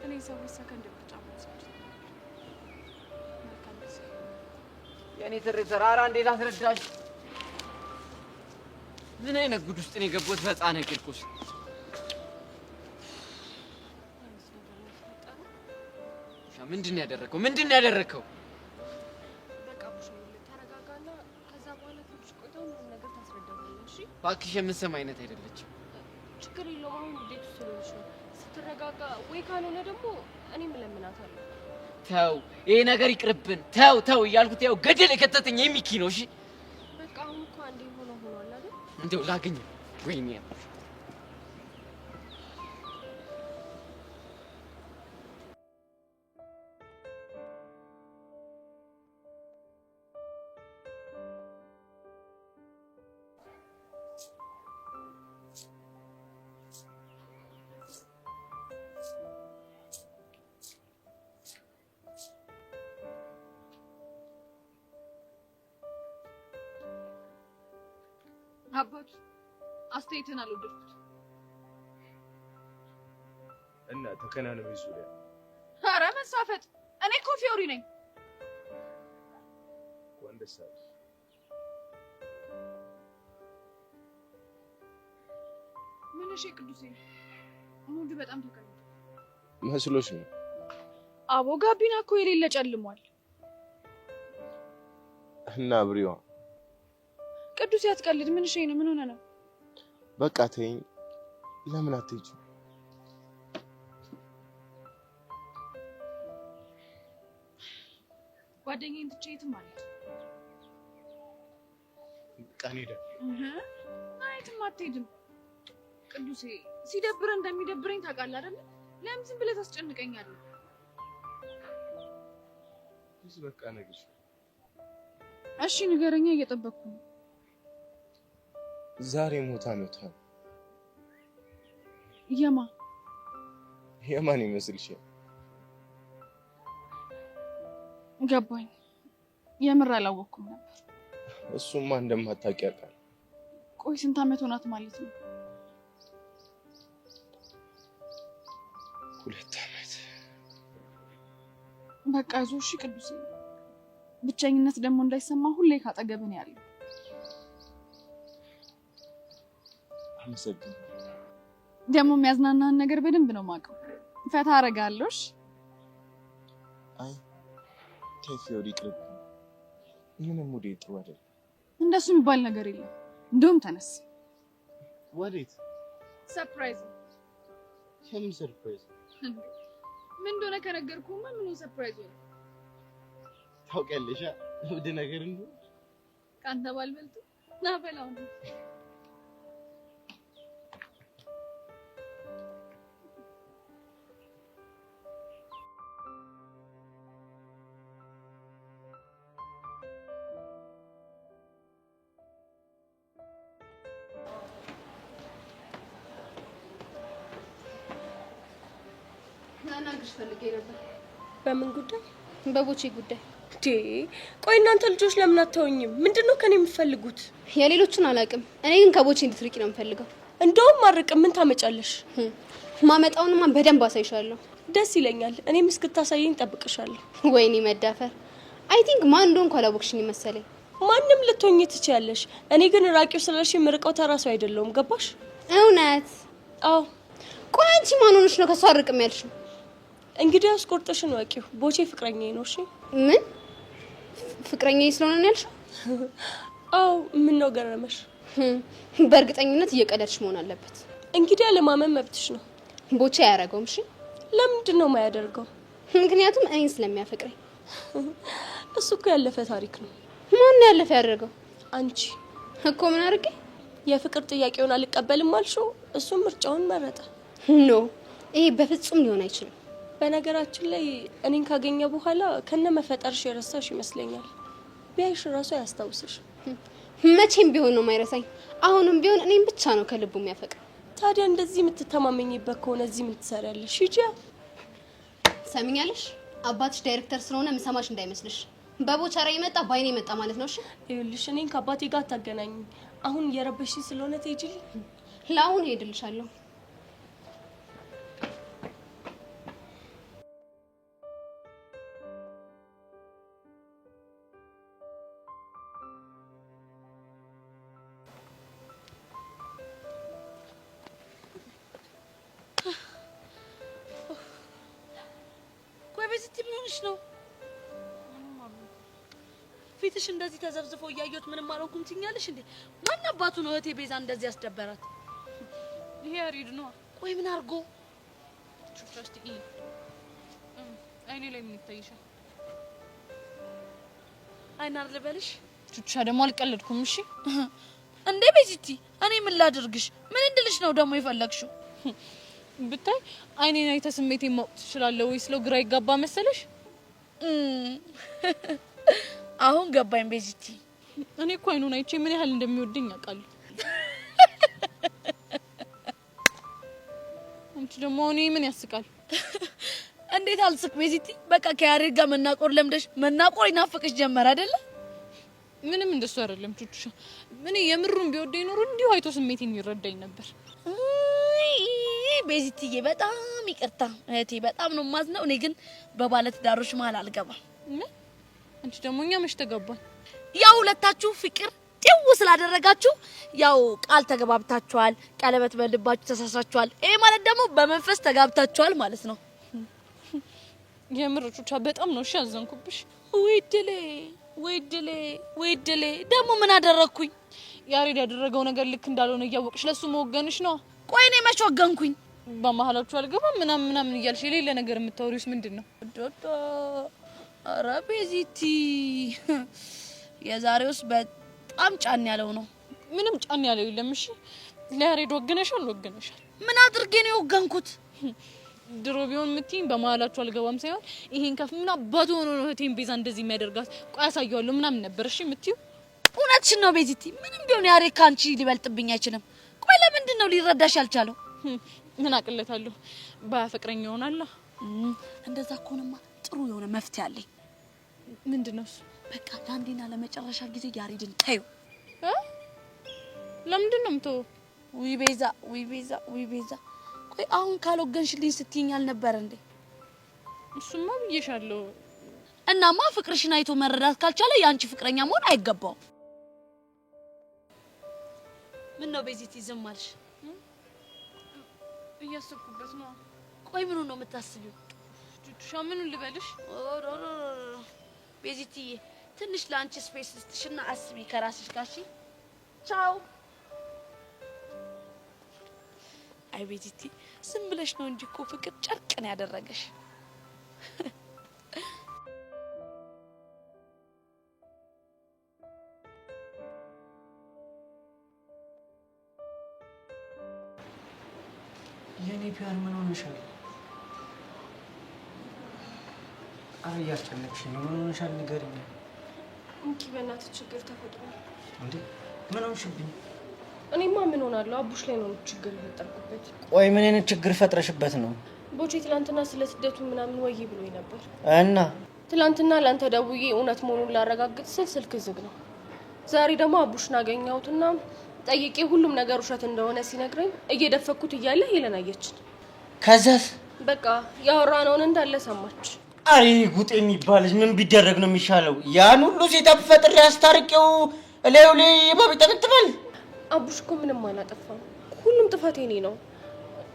እኔ ሰዎች ሰከንድ ብቻ መውሰድ መልካም ጊዜ። የኔ ትርትር ኧረ እንዴት አስረዳሽ? ምን አይነት ጉድ ውስጥ ነው የገቡት? በሕፃን ቂርቆስ ምንድን ነው ያደረከው? ምንድን ነው ያደረከው? በቃ አቡሽ ተረጋጋና ከዛ በኋላ ትንሽ ቆይተው ምንም ነገር ታስረዳኛለሽ። እሺ እባክሽ የምትሰማ አይነት አይደለችም። ችግር የለውም። አሁን እንዴት ስለሆነሽ ነው ስትረጋጋ፣ ወይ ካልሆነ ደግሞ እኔም እለምናታለሁ። ተው ይሄ ነገር ይቅርብን። ተው ተው እያልኩት ያው ገደል የከተተኝ የሚኪ ነው። እሺ በቃ አሁን እኮ አንዴ ሆኗል አይደል? እንደው ላገኝ ወይኔ አባቱ አስተያየትን አልወደድኩት እና ተከናነብ ዙሪያ ኧረ መሳፈጥ እኔ እኮ ፊዮሪ ነኝ። ወንደሳ ምን እሺ ቅዱሴ ሙድ በጣም ተቀምጧል መስሎሽ ነው? አቦ ጋቢና እኮ የሌለ ጨልሟል። እና ብሪዋ ቅዱሴ አትቀልድ። ምን እሺ ነው? ምን ሆነ ነው? በቃ ተይኝ። ለምን አትሄጂ? ጓደኛዬን ትቼ የትም አልሄድም። በቃ እንሄዳለን። የትም አትሄድም ቅዱሴ። ሲደብረህ እንደሚደብረኝ ታውቃለህ አይደል? ለምን ዝም ብለህ ታስጨንቀኛለህ? በቃ ነግሽ። እሺ ንገረኛ፣ እየጠበቅኩ ነው። ዛሬ ሞታ ነው። የማን ይመስልሻል? ገባኝ። የምር አላወቅኩም ነበር። እሱማ እንደማታውቂ ያውቃል። ቆይ ስንት ዓመት ሆናት ማለት ነው? 2 ዓመት። በቃ አይዞህ እሺ ቅዱሴ። ብቸኝነት ደግሞ እንዳይሰማ ሁሌ ካጠገብህ ነው ያለው። አመሰግናለሁ። ደግሞ የሚያዝናናህን ነገር በደንብ ነው የማውቀው። ፈታ አደርጋለሁ። እሺ አይ ፊዮሪ ቅርብ ምንም ሙዴ ጥሩ አይደለም። እንደሱ የሚባል ነገር የለም። እንደውም ተነስ። ወዴት? ሰርፕራይዝ። የምን ሰርፕራይዝ? ምን እንደሆነ ከነገርኩህማ ምን ሰርፕራይዝ ነው? ታውቂያለሽ እብድ ነገር እንደሆነ ካንተ ባልበልጥ ና በላው ነው። ላናግርሽ ፈልጌ ነበር። በምን ጉዳይ? በቦቼ ጉዳይ። ቆይ እናንተ ልጆች ለምን አታውኝም? ምንድነው ከኔ የምትፈልጉት? የሌሎችን አላውቅም። እኔ ግን ከቦቼ እንድትርቂ ነው የምፈልገው። እንደውም ማርቅ ምን ታመጫለሽ? ማመጣውንማ በደንብ አሳይሻለሁ። ደስ ይለኛል። እኔም እስክታሳየኝ ጠብቅሻለሁ። ወይኔ መዳፈር። አይ ቲንክ ማን እንደሆንኩ አላወቅሽኝ መሰለኝ። ማንም ልትሆኚ ትችያለሽ። እኔ ግን ራቂው ስለሽ ምርቀው ተራሱ አይደለሁም። ገባሽ? እውነት? አዎ። ቆይ አንቺ ማን ሆነሽ ነው ከሷ አርቅም ያልሽው? እንግዲህ አስቆርጥሽን ወቂው። ቦቼ ፍቅረኛዬ ነው። እሺ ምን ፍቅረኛዬ ስለሆነ ነው ያልሽው? አዎ። ምን ነው ገረመሽ? በእርግጠኝነት እየቀለድሽ መሆን አለበት። እንግዲህ አለማመን መብትሽ ነው። ቦቼ አያረገውም። እሺ ለምንድን ነው የማያደርገው? ምክንያቱም እኔን ስለሚያፈቅረኝ። እሱ እኮ ያለፈ ታሪክ ነው። ማን ነው ያለፈ ያደረገው? አንቺ እኮ ምን አድርጌ? የፍቅር ጥያቄውን አልቀበልም አልሽው፣ እሱ ምርጫውን መረጠ። ኖ ይሄ በፍጹም ሊሆን አይችልም። በነገራችን ላይ እኔን ካገኘ በኋላ ከነ መፈጠርሽ የረሳሽ ይመስለኛል። ቢያይሽ ራሱ ያስታውስሽ። መቼም ቢሆን ነው የማይረሳኝ። አሁንም ቢሆን እኔን ብቻ ነው ከልቡ የሚያፈቅር። ታዲያ እንደዚህ የምትተማመኝበት ከሆነ እዚህ ምን ትሰሪያለሽ? ሂጂ። ሰሚኛለሽ? አባትሽ ዳይሬክተር ስለሆነ ምሰማሽ እንዳይመስልሽ። በቦቸራ ይመጣ ባይኔ መጣ ማለት ነው። እሺ ይኸውልሽ እኔን ከአባቴ ጋር ታገናኝ። አሁን እየረበሽኝ ስለሆነ ትሄጂልኝ። ለአሁን ሄድልሻለሁ። ነው ፊትሽ እንደዚህ ተዘብዝፎ እያየሁት ምንም አልሆንኩም ትኛለሽ እንዴ? ማን አባቱ ነው እህቴ ቤዛ እንደዚህ ያስደበራት? ይሄ ያሪድ ነው። ቆይ ምን አርጎ ቹቻስቲ አይኔ ላይ ምን ይታይሻል? አይናር ልበልሽ? ቹቻ ደግሞ አልቀለድኩም። እሺ እንዴ ቤዚቲ እኔ ምን ላድርግሽ? ምን እንድልሽ ነው ደግሞ የፈለግሽው? ብታይ አይኔን አይተ ስሜቴን ማወቅ ትችላለህ ወይስ ለው ግራ ይጋባ መሰለሽ? አሁን ገባኝ ቤዚቲ። እኔ እኮ አይኑን አይቼ ምን ያህል እንደሚወደኝ አውቃለሁ። አንቺ ደግሞ እኔ ምን ያስቃል? እንዴት አልስቅ ቤዚቲ? በቃ ከያሬድ ጋር መናቆር ለምደሽ መናቆር ይናፍቅሽ ጀመር አይደለ? ምንም እንደሱ አይደለም ቹቹሻ። ምን የምሩን ቢወደኝ ኖሮ እንዲሁ አይቶ ስሜቴን ይረዳኝ ነበር። ቤዚቲዬ በጣም ይቅርታ እህቴ፣ በጣም ነው ማዝነው። እኔ ግን በባለት ዳሮች መሀል አልገባም። አንቺ ደግሞ እኛ መች ተገባን? ያው ሁለታችሁ ፍቅር ጤው ስላደረጋችሁ ያው ቃል ተገባብታችኋል፣ ቀለበት በልባችሁ ተሳሳችኋል። ይሄ ማለት ደግሞ በመንፈስ ተጋብታችኋል ማለት ነው። የምር ቹቻ በጣም ነው እሺ ያዘንኩብሽ። ወይድሌ ደግሞ ምን አደረኩኝ? ያሬድ ያደረገው ነገር ልክ እንዳልሆነ እያወቅሽ ለሱ መወገንሽ ነው። ቆይ እኔ መች ወገንኩኝ? በመሐላችሁ አልገባም ምናምን እያልሽ የሌለ ነገር የምታወሪውስ ምንድነው? ዶዶ ኧረ ቤዚቲ የዛሬውስ በጣም ጫን ያለው ነው። ምንም ጫን ያለው የለም። እሺ ለያሬድ ወገነሻል። ምን አድርጌ ነው የወገንኩት? ድሮ ቢሆን ምትይኝ በመሐላችሁ አልገባም ሳይሆን ይሄን ከፍ ምን አባቱ ሆኖ ነው እህቴን ቤዛ እንደዚህ የሚያደርጋት? ቆይ አሳየዋለሁ ምናምን ነበር። እሺ ምትዩ እውነትሽን ነው ቤዚቲ። ምንም ቢሆን ያሬድ ካንቺ ሊበልጥብኝ አይችልም። ቆይ ለምንድን ነው ሊረዳሽ ያልቻለው? ምን አቅለታለሁ? ባፈቅረኝ ይሆናል። እንደዛ ከሆነማ ጥሩ የሆነ መፍትሄ አለኝ። ምንድነው እሱ? በቃ ለአንዴና ለመጨረሻ ጊዜ ያሬድን ታዩ። ለምንድን ነው የምተው? ውይ ቤዛ ቆይ አሁን ካልወገንሽልኝ ስትይኝ አልነበር እንዴ? እሱማ ብዬሻለሁ። እናማ ፍቅርሽን አይቶ መረዳት ካልቻለ ያንቺ ፍቅረኛ መሆን አይገባው። ምን ነው ቤዚቲ ዝም አልሽ? እያሰብኩበት ነው። ቆይ ምኑ ነው የምታስቢው? ቹቹሻ ምኑን ልበልሽ? ቤዚቲ ትንሽ ለአንቺ ስፔስ ልስጥሽና አስቢ ከራስሽ ጋር። እሺ ቻው። አይ ቤዚቲ ዝም ብለሽ ነው እንጂ እኮ ፍቅር ጨርቅ ነው ያደረገሽ። የኔ ፒያር ምን ሆነሻል? አረ እያስጨነቅሽኝ ነው። ምን ሆነሻል ንገሪኝ። እንኪ በእናትህ ችግር ተፈጥሯል። እንዴ ምን ሆንሽብኝ? እኔማ ምን ሆናለሁ? አቡሽ ላይ ነው ችግር የፈጠርኩበት። ቆይ ምን አይነት ችግር ፈጥረሽበት ነው? ቦቼ ትላንትና ስለ ስደቱ ምናምን ወይ ብሎኝ ነበር እና ትላንትና ላንተ ደውዬ እውነት መሆኑን ላረጋግጥ ስል ስልክ ዝግ ነው። ዛሬ ደግሞ አቡሽን አገኘሁትና ጠይቄ ሁሉም ነገር ውሸት እንደሆነ ሲነግረኝ እየደፈኩት እያለ ሄለን አየችን። ከዛስ በቃ ያወራነውን እንዳለ ሰማች። አሬ ጉጤ የሚባልሽ ምን ቢደረግ ነው የሚሻለው? ያን ሁሉ ሴታፕ ፈጥሬ አስታርቄው እላዩ ላይ ባቢጠብጥባል። አቡሽ እኮ ምንም አላጠፋም። ሁሉም ጥፋት የኔ ነው።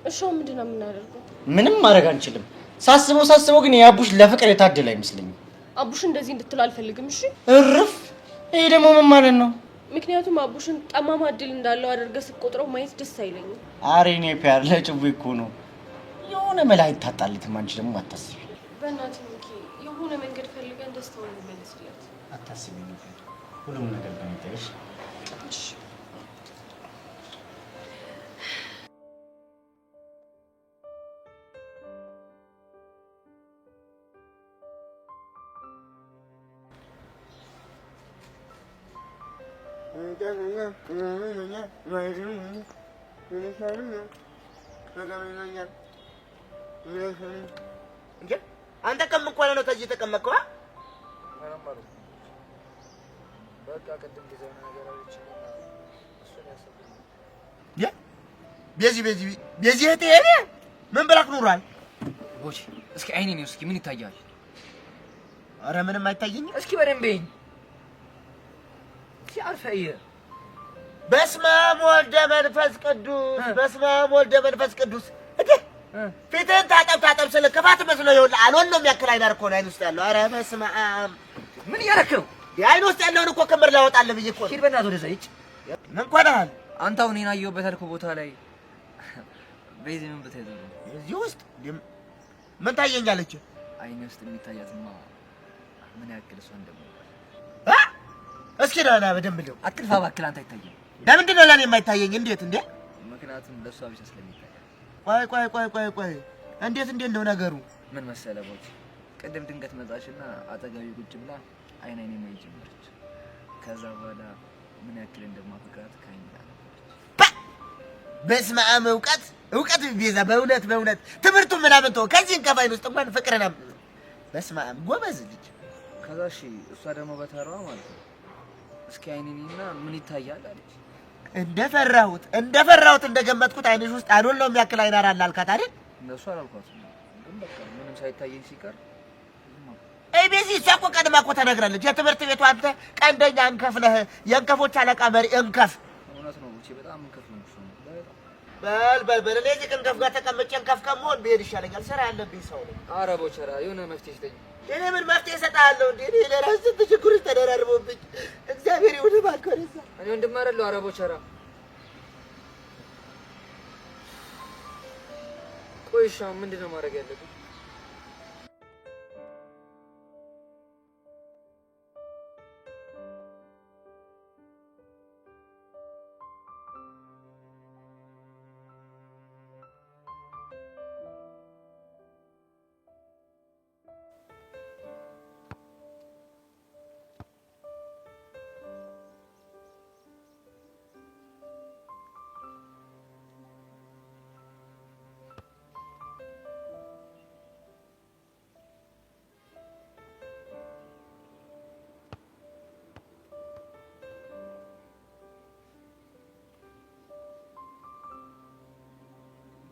እሺ ምንድነው የምናደርገው? ምንም ማድረግ አንችልም። ሳስበው ግን የአቡሽ ለፍቅር የታደለ አይመስለኝም። አቡሽ እንደዚህ እንድትል አልፈልግም። እሺ እርፍ። ይሄ ደግሞ ምን ማለት ነው? ምክንያቱም አቡሽን ጠማማ እድል እንዳለው አድርገህ ስትቆጥረው ማየት ደስ አይለኝም። አሬ እኔ ፒያር ለጭቡ እኮ ነው የሆነ መላ አይታጣልትም። አንቺ ደግሞ አታስቢ። በእናትህ ሚኪ የሆነ መንገድ ፈልገን ደስታውን እንመልስለት። አታስቢ ነው ሁሉም ነገር በሚታይሽ። እሺ አንተ ከምን ቆለ ነው ተዚህ ተቀመጥከው? አማሩ በቃ ቅድም ጊዜው ነገር አለችኝና እሱን ያሰብኩኝ ቤዚ እህቴ እኔ ምን ብላክ ኑሯል? ቦቼ እስኪ አይኔ ነው እስኪ ምን ይታያል? አረ ምንም አይታየኝም። እስኪ በደንብ ይኝ ሲአርፈይ በስመ አብ ወልደ መንፈስ ቅዱስ በስመ አብ ወልደ መንፈስ ቅዱስ እቴ ፊትህን ታጠብ ስለ ክፋት መስሎ ይኸውልህ አልሆን ነው የሚያክል አይናር እኮ ነው አይን ውስጥ ያለው። አረ በስመ አብ ምን እያደረክ ነው? የአይን ውስጥ ያለውን እኮ ክምር ላወጣልህ ብዬሽ እኮ። ሂድ በእናትህ ወደዛ ሂድ። ምን ቆዳል አንተ አሁን እኔን አየሁበት ያልኩህ ቦታ ላይ ቤዚ ምን ብትሄድ ነው? እዚህ ውስጥ ምን ታየኛለች? አይኔ ውስጥ የሚታያትማ ምን ያክል እሷ እንደምወዳት እስኪ ና በደንብ ለው አትልፋ እባክህ። አንተ አይታየም። ለምንድን ነው ለኔ የማይታየኝ? እንዴት እንዴ? ምክንያቱም ለሷ ብቻ ስለሚታይ። ቆይ እንዴት ነው ነገሩ? ምን መሰለህ ቦት ቅድም ድንገት መጣችና አጠገቤ ቁጭ ብላ አይን ማየት ጀመረች። ከዛ በኋላ ምን ያክል እንደማፈቅራት ካይኝ አለች። በስመ አብ እውቀት ቤዛ በእውነት ትምህርቱ ምናምን ተው። ከዚህ እንከፋይን ውስጥ እንኳን ፍቅርና በስመ አብ ጎበዝ ልጅ። ከዛ እሺ እሷ ደግሞ በተራዋ ማለት ነው እስኪ አይኔና ምን ይታያል አለች። እንደፈራሁት እንደገመትኩት አይንሽ ውስጥ አዶል ነው የሚያክል አይናር አለ አልካት አይደል? እንደሱ አላልኳትም፣ ግን በቃ ምንም ሳይታየኝ ሲቀር ቤዚ እሷ እኮ ቀድማ እኮ ተነግራለች። የትምህርት ቤቱ አንተ ቀንደኛ እንከፍ ነህ፣ የእንከፎች አለቃ መሪ እንከፍ። እውነት ነው ቡቼ፣ በጣም እንከፍ ነው እሱ። በል እኔ እዚህ እንከፍ ጋር ተቀምጬ እንከፍ ከመሆን ብሄድ ይሻለኛል። ስራ ያለብኝ ሰው ነኝ። ኧረ ቦቸራ የሆነ መፍትሄ ስጠኝ። እኔ ምን መፍትሄ እሰጥሃለሁ እንዴ? እኔ ለራስ ስንት ችግሮች ተደራርቦብኝ እግዚአብሔር ይሁን እባክህ ወደዛ። እኔ ወንድም አይደለሁ። ኧረ ቦቸራ ቆይ እሺ አሁን ምንድን ነው ማድረግ ያለብኝ?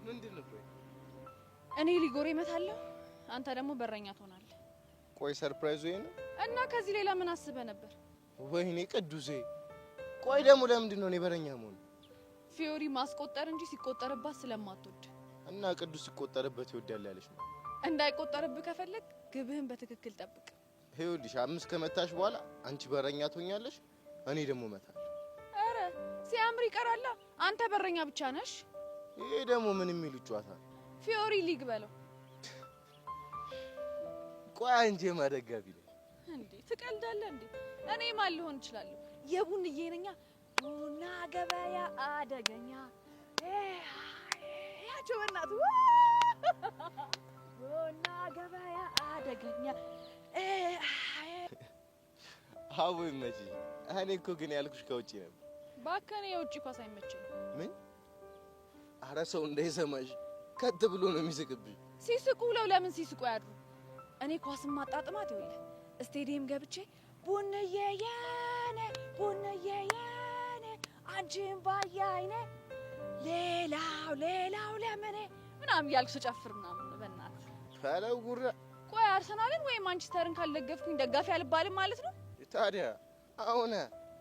ምንድነው? እኔ ሊጎሬ እመታለሁ፣ አንተ ደግሞ በረኛ ትሆናለህ። ቆይ ሰርፕራይዙ ይሄ ነው እና ከዚህ ሌላ ምን አስበህ ነበር? ወይኔ ቅዱሴ፣ ቆይ ደግሞ ለምንድን ነው እኔ በረኛ መሆን? ፊዮሪ ማስቆጠር እንጂ ሲቆጠርባት ስለማትወድ እና ቅዱስ ሲቆጠርበት ይወዳል ያለሽ ነው። እንዳይቆጠርብህ ከፈለግ ግብህን በትክክል ጠብቅ። ይኸውልሽ 5 ከመታሽ በኋላ አንቺ በረኛ ትሆኛለሽ፣ እኔ ደግሞ እመታለሁ። ኧረ ሲያምር ይቀራላ። አንተ በረኛ ብቻ ነሽ። ይሄ ደግሞ ምን የሚሉ ጨዋታ? ፊዮሪ ሊግ በለው። ቆይ አንቺ የማደጋቢ ነኝ እንዴ? ትቀልዳለህ እንዴ? እኔ ማን ልሆን እችላለሁ? የቡንዬ ነኛ። ቡና ገበያ አደገኛ ያቸው በእናቱ ቡና ገበያ አደገኛ አዎ ይመጪ። እኔ እኮ ግን ያልኩሽ ከውጪ ነበር። ባከነ የውጪ ኳስ አይመችም። ምን? አረ ሰው እንዳይሰማሽ ከት ብሎ ነው የሚስቅብኝ። ሲስቁ ብለው ለምን ሲስቁ ያድሩ? እኔ ኳስን ማጣጥማት ይኸውልህ ስቴዲየም ገብቼ ቡንዬ የኔ አንቺን ባያይኔ ሌላው ለምኔ ምናምን እያልኩ ስጨፍር ምናምን በእናትህ ፈለው ጉራ። ቆይ አርሰናልን ወይ ማንቸስተርን ካልደገፍኩኝ ደጋፊ አልባልም ማለት ነው? ታዲያ አሁን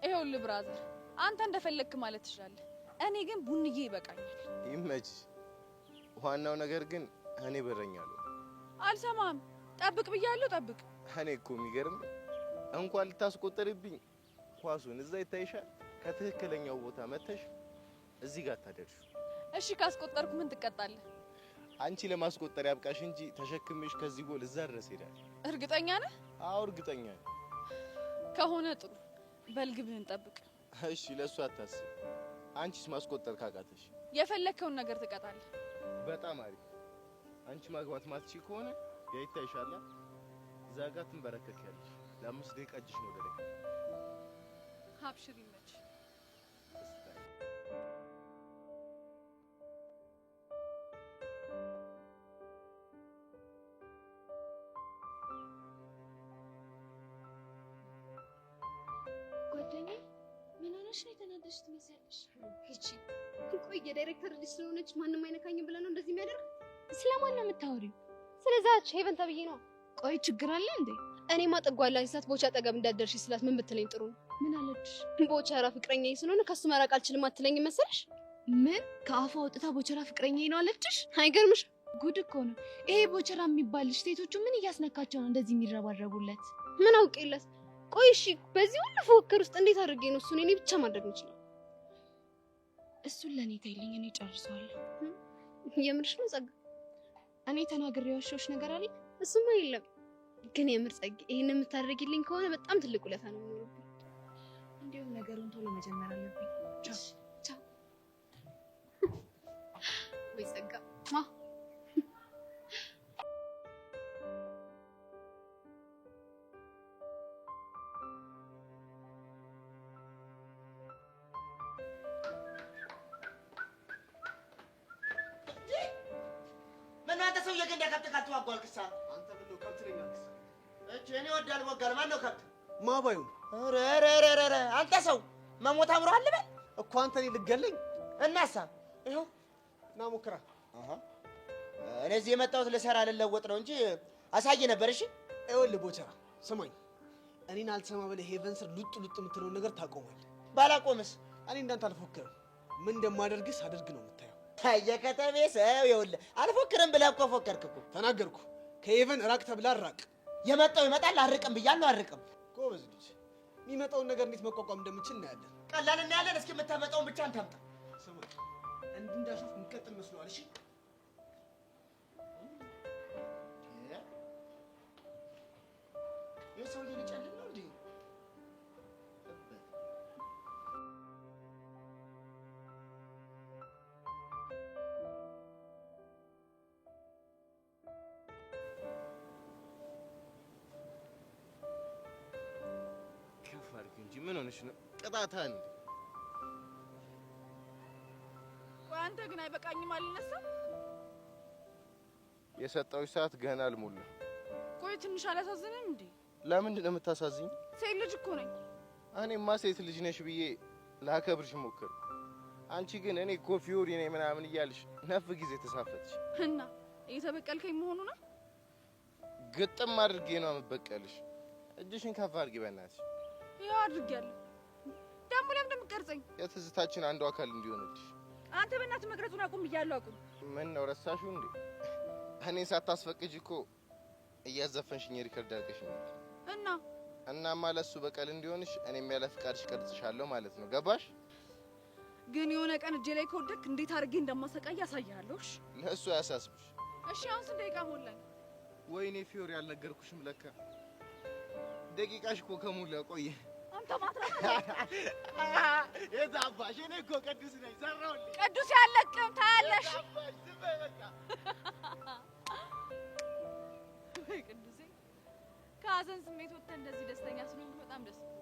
ይኸውልህ ብራዘር፣ አንተ እንደፈለግክ ማለት ትችላለህ። እኔ ግን ቡንዬ ይበቃኛል። ይመች። ዋናው ነገር ግን እኔ በረኛለሁ። አልሰማም። ጠብቅ ብያለሁ፣ ጠብቅ። እኔ እኮ የሚገርም እንኳን ልታስቆጠርብኝ ኳሱን እዛ ይታይሻል። ከትክክለኛው ቦታ መተሽ እዚህ ጋር ታደርሽ። እሺ ካስቆጠርኩ ምን ትቀጣለህ? አንቺ ለማስቆጠር ያብቃሽ እንጂ ተሸክምሽ ከዚህ ጎል እዛ ድረስ ሄዳል። እርግጠኛ ነህ? አዎ እርግጠኛ ነኝ። ከሆነ ጥሩ፣ በልግብህን ጠብቅ። እሺ ለሱ አታስብ። አንቺስ ማስቆጠር ካቃተሽ የፈለከውን ነገር ትቀጣለህ። በጣም አሪፍ። አንቺ ማግባት ማትችይ ከሆነ ያይታይሻል። እዛ ጋር ትንበረከኪያለሽ። ለ5 ደቂቃ እጅሽ ነው ደረቅ። አብሽር ይመች። ሆነሽ ነው የተናደድሽ ትመስያለሽ? እቺ ቆይ የዳይሬክተር ልጅ ስለሆነች ማንንም አይነካኝም ብለህ ነው እንደዚህ የሚያደርግ? ስለማን ነው የምታወሪው? ስለዛች ሄቨን ተብዬ ነው። ቆይ ችግር አለ እንዴ? እኔማ ጠጓላኝ ስላት ቦቻ አጠገብ እንዳትደርሺ ስላት ምን ብትለኝ ጥሩ ነው? ምን አለች? ቦቻራ ፍቅረኛዬ ስለሆነ ከሱ መራቅ አልችልም አትለኝ መሰለሽ? ምን ከአፏ ወጥታ ቦቻራ ፍቅረኛዬ ነው አለችሽ? አይገርምሽ? ጉድ እኮ ነው ይሄ ቦቻራ የሚባልሽ። ሴቶቹ ምን እያስነካቸው ነው እንደዚህ የሚረባረቡለት? ምን አውቄለት? ቆይ እሺ በዚህ ሁሉ ፉክክር ውስጥ እንዴት አድርጌ ነው እሱን እኔ ብቻ ማድረግ የምችለው? እሱን ለኔ ተይልኝ፣ እኔ ጨርሰዋለሁ። የምርሽ ነው ጸጋ? እኔ ተናግሬ ያወሽሽ ነገር አለ? እሱማ የለም ግን የምር ጸጋ ይሄን የምታደርጊልኝ ከሆነ በጣም ትልቅ ውለታ ነው የሚኖርብኝ። እንዴው ነገሩን ቶሎ መጀመር አለብኝ። ቻው ቻው። ወይ ጸጋ አጓልክሳ አንተ ብለው ከብት ነኝ አልክሳ እኔ ወዳል ወጋል ማን ነው ከብት ማባዩ ረረረረ አንተ ሰው መሞት አምሮሃል በል እኮ አንተ እኔ ልገለኝ እናሳ ይኸው ና ሞክራ እኔ እዚህ የመጣሁት ልሰራ ልለወጥ ነው እንጂ አሳይ ነበር። እሺ ይኸውልህ ቦቸራ ስማኝ፣ እኔን አልሰማ ብለህ ሄቨን ስር ሉጥ የምትለውን ነገር ታቆማለህ። ባላቆምስ እኔ እንዳንተ አልፎክርም። ምን እንደማደርግስ አደርግ ነው የምታየው። የከተሜ ሰው ይኸውልህ አልፎክርም ብለህ እኮ ፎከርክ እኮ። ተናገርኩ። ከሄቨን ራቅ ተብላ ራቅ። የመጣው ይመጣል። አርቅም ብያለሁ አርቅም። ጎበዝ ልጅ። የሚመጣውን ነገር እንዴት መቋቋም እንደምችል እናያለን። ቀላል እናያለን። እስኪ የምታመጣውን ብቻ አንታምጣ። ስማኝ እንዳሾፍ እንቀጥል መስሏል። እሺ የሰው ልጅ ሊጨልም ነው እንዴ? ከፋርክ እንጂ ምን ሆነሽ ነው? ቅጣታን ቆይ አንተ ግን አይበቃኝም አልነሳም? የሰጠው ሰዓት ገና አልሞላ። ቆይ ትንሽ አላሳዝንም እንዴ? ለምንድን ነው የምታሳዝኝ? ሴት ልጅ እኮ ነኝ። እኔማ ሴት ልጅ ነሽ ብዬ ላከብርሽ ሞክር። አንቺ ግን እኔ እኮ ፊዮሪ ነኝ ምናምን እያልሽ ነፍ ጊዜ ተሳፈጥሽ። እና እየተበቀልከኝ መሆኑ ነው? ግጥም አድርጌ ነው የምበቀልሽ። እጅሽን ከፍ አድርጊ በእናትሽ። ያው አድርጌያለሁ። ደግሞ ለምን እንደምትቀርጸኝ? የትዝታችን አንዱ አካል እንዲሆንልሽ። አንተ በእናትህ መቅረጹን አቁም ብያለሁ። አቁም። ምን ነው ረሳሽው እንዴ? እኔን ሳታስፈቅጂ እኮ እያዘፈንሽኝ ሪከርድ አድርገሽኝ እናማ ለሱ በቀል እንዲሆንሽ እኔም ያለ ፍቃድሽ ቀርጽሻለሁ ማለት ነው። ገባሽ? ግን የሆነ ቀን እጄ ላይ ከወደክ እንዴት አድርጌ እንደማሰቃይ ያሳያለሁ። እሺ ለሱ ያሳስብሽ። እሺ አሁን ስንት ደቂቃ ሞላኝ? ወይኔ ፊዮሪ አልነገርኩሽም። ለካ ደቂቃሽ እኮ ከሞላ ቆየ። አንተ ማትረባ የዛባሽ እኔ እኮ ቅዱስ ነኝ። ሰራውልኝ። ቅዱስ ያለቅም ታያለሽ። ወይ ቅዱሴ ከሀዘን ስሜት ወጥተህ እንደዚህ ደስተኛ ስለሆንክ በጣም ደስ ይላል።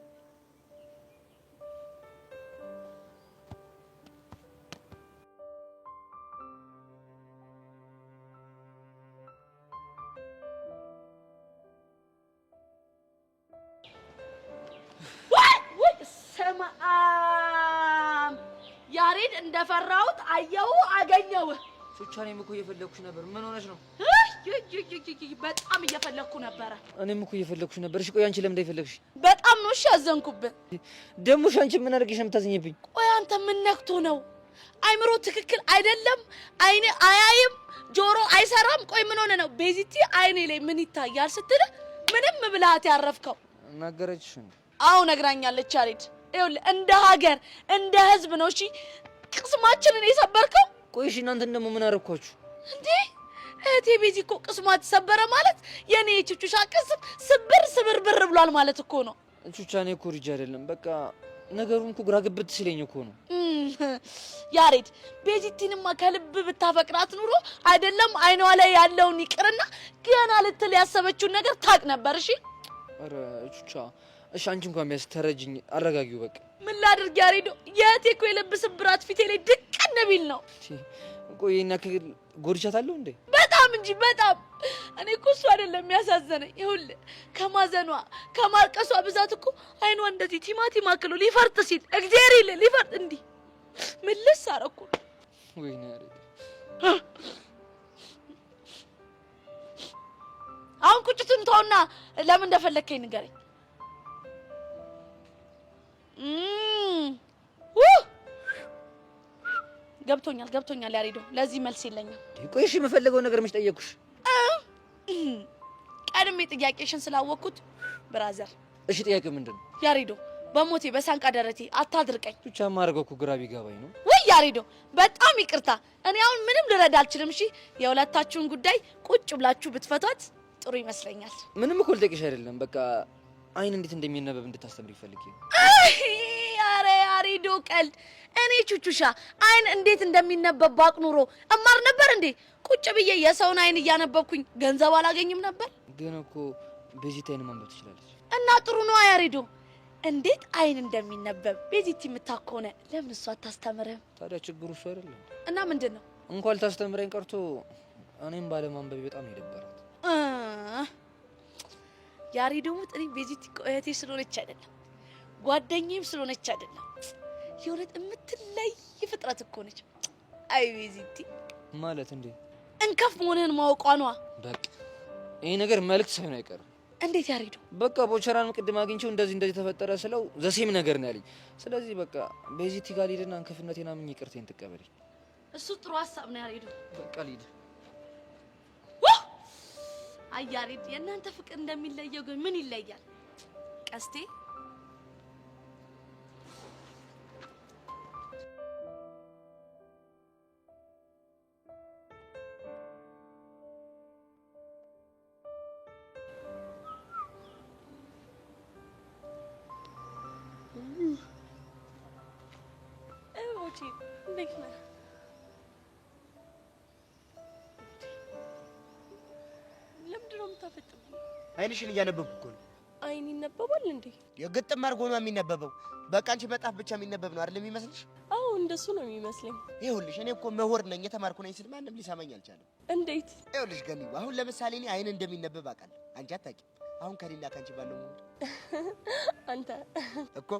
ወይ ሰማም ያሬድ እንደፈራሁት አየሁ አገኘው። ቹቻ እኔም እኮ እየፈለኩሽ ነበር። ምን ሆነሽ ነው? በጣም እየፈለኩ ነበረ። እኔም እኮ እየፈለኩሽ ነበር። እሺ ቆይ አንቺ ለምን እንዳይፈለግሽ? በጣም ነው እሺ ያዘንኩብህ። ደግሞ አንቺ ምን አድርገሽ ነው የምታዝኝብኝ? ቆይ አንተ ምን ነክቶ ነው? አይምሮ ትክክል አይደለም? አይኔ አያይም፣ ጆሮ አይሰራም። ቆይ ምን ሆነ ነው? ቤዚቲ አይኔ ላይ ምን ይታያል ስትል ምንም ብልሃት ያረፍከው? ነገረችሽ እንዴ? አዎ ነግራኛለች። ያሬድ ይኸውልህ እንደ ሀገር እንደ ህዝብ ነው እሺ ቅስማችንን የሰበርከው። ቆይ እሺ እናንተ ደግሞ ምን አደረኳችሁ እንዴ? እህቴ ቤዚ እኮ ቅስሟ ተሰበረ ማለት የኔ የቹቹሻ ቅስም ስብር ብሏል ማለት እኮ ነው። ቹቻ እኔ እኮ ልጅ አይደለም። በቃ ነገሩን እኮ ግራ ግብት ሲለኝ እኮ ነው። ያሬድ ቤዚቲንማ ከልብ ብታፈቅራት ኑሮ አይደለም አይኗ ላይ ያለውን ይቅርና ገና ልትል ያሰበችውን ነገር ታቅ ነበር። እሺ አረ ቹቻ እሺ አንቺ እንኳን ቢያንስ ተረጅኝ፣ አረጋጊው በቃ። ምን ላድርግ ያሬዶ? የእህቴ እኮ የልብ ስብራት ፊቴ ላይ ድቅን ቢል ነው። ቆይ እናክል ጎርቻታለሁ እንዴ? በጣም እንጂ በጣም። እኔ እኮ እሱ አይደለም የሚያሳዝነኝ። ይኸውልህ ከማዘኗ ከማልቀሷ ብዛት እኮ አይኗ እንደዚህ ቲማቲም አክሎ ሊፈርጥ ሲል እግዚአብሔር ይል ሊፈርጥ እንዲህ ምልስ አረኩ። ወይኔ ያሬድ አሁን ቁጭቱን ተውና ለምን እንደፈለከኝ ንገረኝ። ገብቶኛል ያሬዶ። ለዚህ መልስ የለኝም። ቆይ እሺ የምፈልገው ነገር መች ጠየቅኩሽ? ቀድሜ ጥያቄሽን ስላወቅኩት ብራዘር። እሺ ጥያቄው ምንድን ነው? ያሬዶ በሞቴ በሳንቃ ደረቴ አታድርቀኝ። ብቻ ማርገው እኮ ግራ ቢገባኝ ነው። ወይ ያሬዶ በጣም ይቅርታ። እኔ አሁን ምንም ልረዳ አልችልም። እሺ የሁለታችሁን ጉዳይ ቁጭ ብላችሁ ብትፈቷት ጥሩ ይመስለኛል። ምንም እኮ ልጠይቅሽ አይደለም። በቃ አይን እንዴት እንደሚነበብ እንድታስተምሪ ፈልጌ ነው። አረ ያሬዶ ቀልድ። እኔ ቹቹሻ አይን እንዴት እንደሚነበብ ባቅ ኑሮ እማር ነበር እንዴ? ቁጭ ብዬ የሰውን አይን እያነበብኩኝ ገንዘብ አላገኝም ነበር? ግን እኮ ቤዚት አይን ማንበብ ትችላለች። እና ጥሩ ነው ያሬዶ። እንዴት አይን እንደሚነበብ ቤዚት የምታከሆነ ለምን እሷ አታስተምርህም? ታዲያ ችግሩ እሱ አይደለም። እና ምንድን ነው? እንኳን ልታስተምረኝ ቀርቶ እኔም ባለማንበብ በጣም ነው የደበራት። ያሬዶ ሙት እኔ ቤዚት እህቴ ስለሆነች አይደለም ጓደኛዬም ስለሆነች አይደለም የሆነት የምትለይ ፍጥረት እኮ ነች። አይ ቤዚቲ ማለት እንዴ እንከፍ መሆንህን ማወቋ ነዋ። በቃ ይሄ ነገር መልክት ሳይሆን አይቀርም። እንዴት ያሬዶ? በቃ ቦቸራን ቅድም አግኝቼው እንደዚህ ተፈጠረ ስለው ዘሴም ነገር ነው ያለኝ። ስለዚህ በቃ ቤዚቲ ጋር ሊድና እንከፍነቴና ምን ይቅርቴን ትቀበለኝ። እሱ ጥሩ ሀሳብ ነው ያሬዶ። በቃ ሊድ አይ ያሬድ የእናንተ ፍቅር እንደሚለየው ግን ምን ይለያል? ቀስቴ እንዴት ነህ? ለምንድን ነው የምታፈጥብኝ? አይንሽን እያነበብኩ እኮ ነው። አይን ይነበባል እንዴ? የግጥም አድርጎ ነው የሚነበበው። በቃ አንቺ መጣፍ ብቻ የሚነበብ ነው አይደል የሚመስልሽ? አዎ እንደሱ ነው የሚመስለኝ። ይኸውልሽ እኔ እኮ ምሁር ነኝ የተማርኩ ነኝ ስል ማንም ሊሰማኝ አልቻለም። እንዴት? ይኸውልሽ ገኒ አሁን ለምሳሌ እኔ አይን እንደሚነበብ አውቃለሁ፣ አንቺ አታውቂም። አሁን ከኔና ካንቺ ባለው ሙድ አንተ እኮ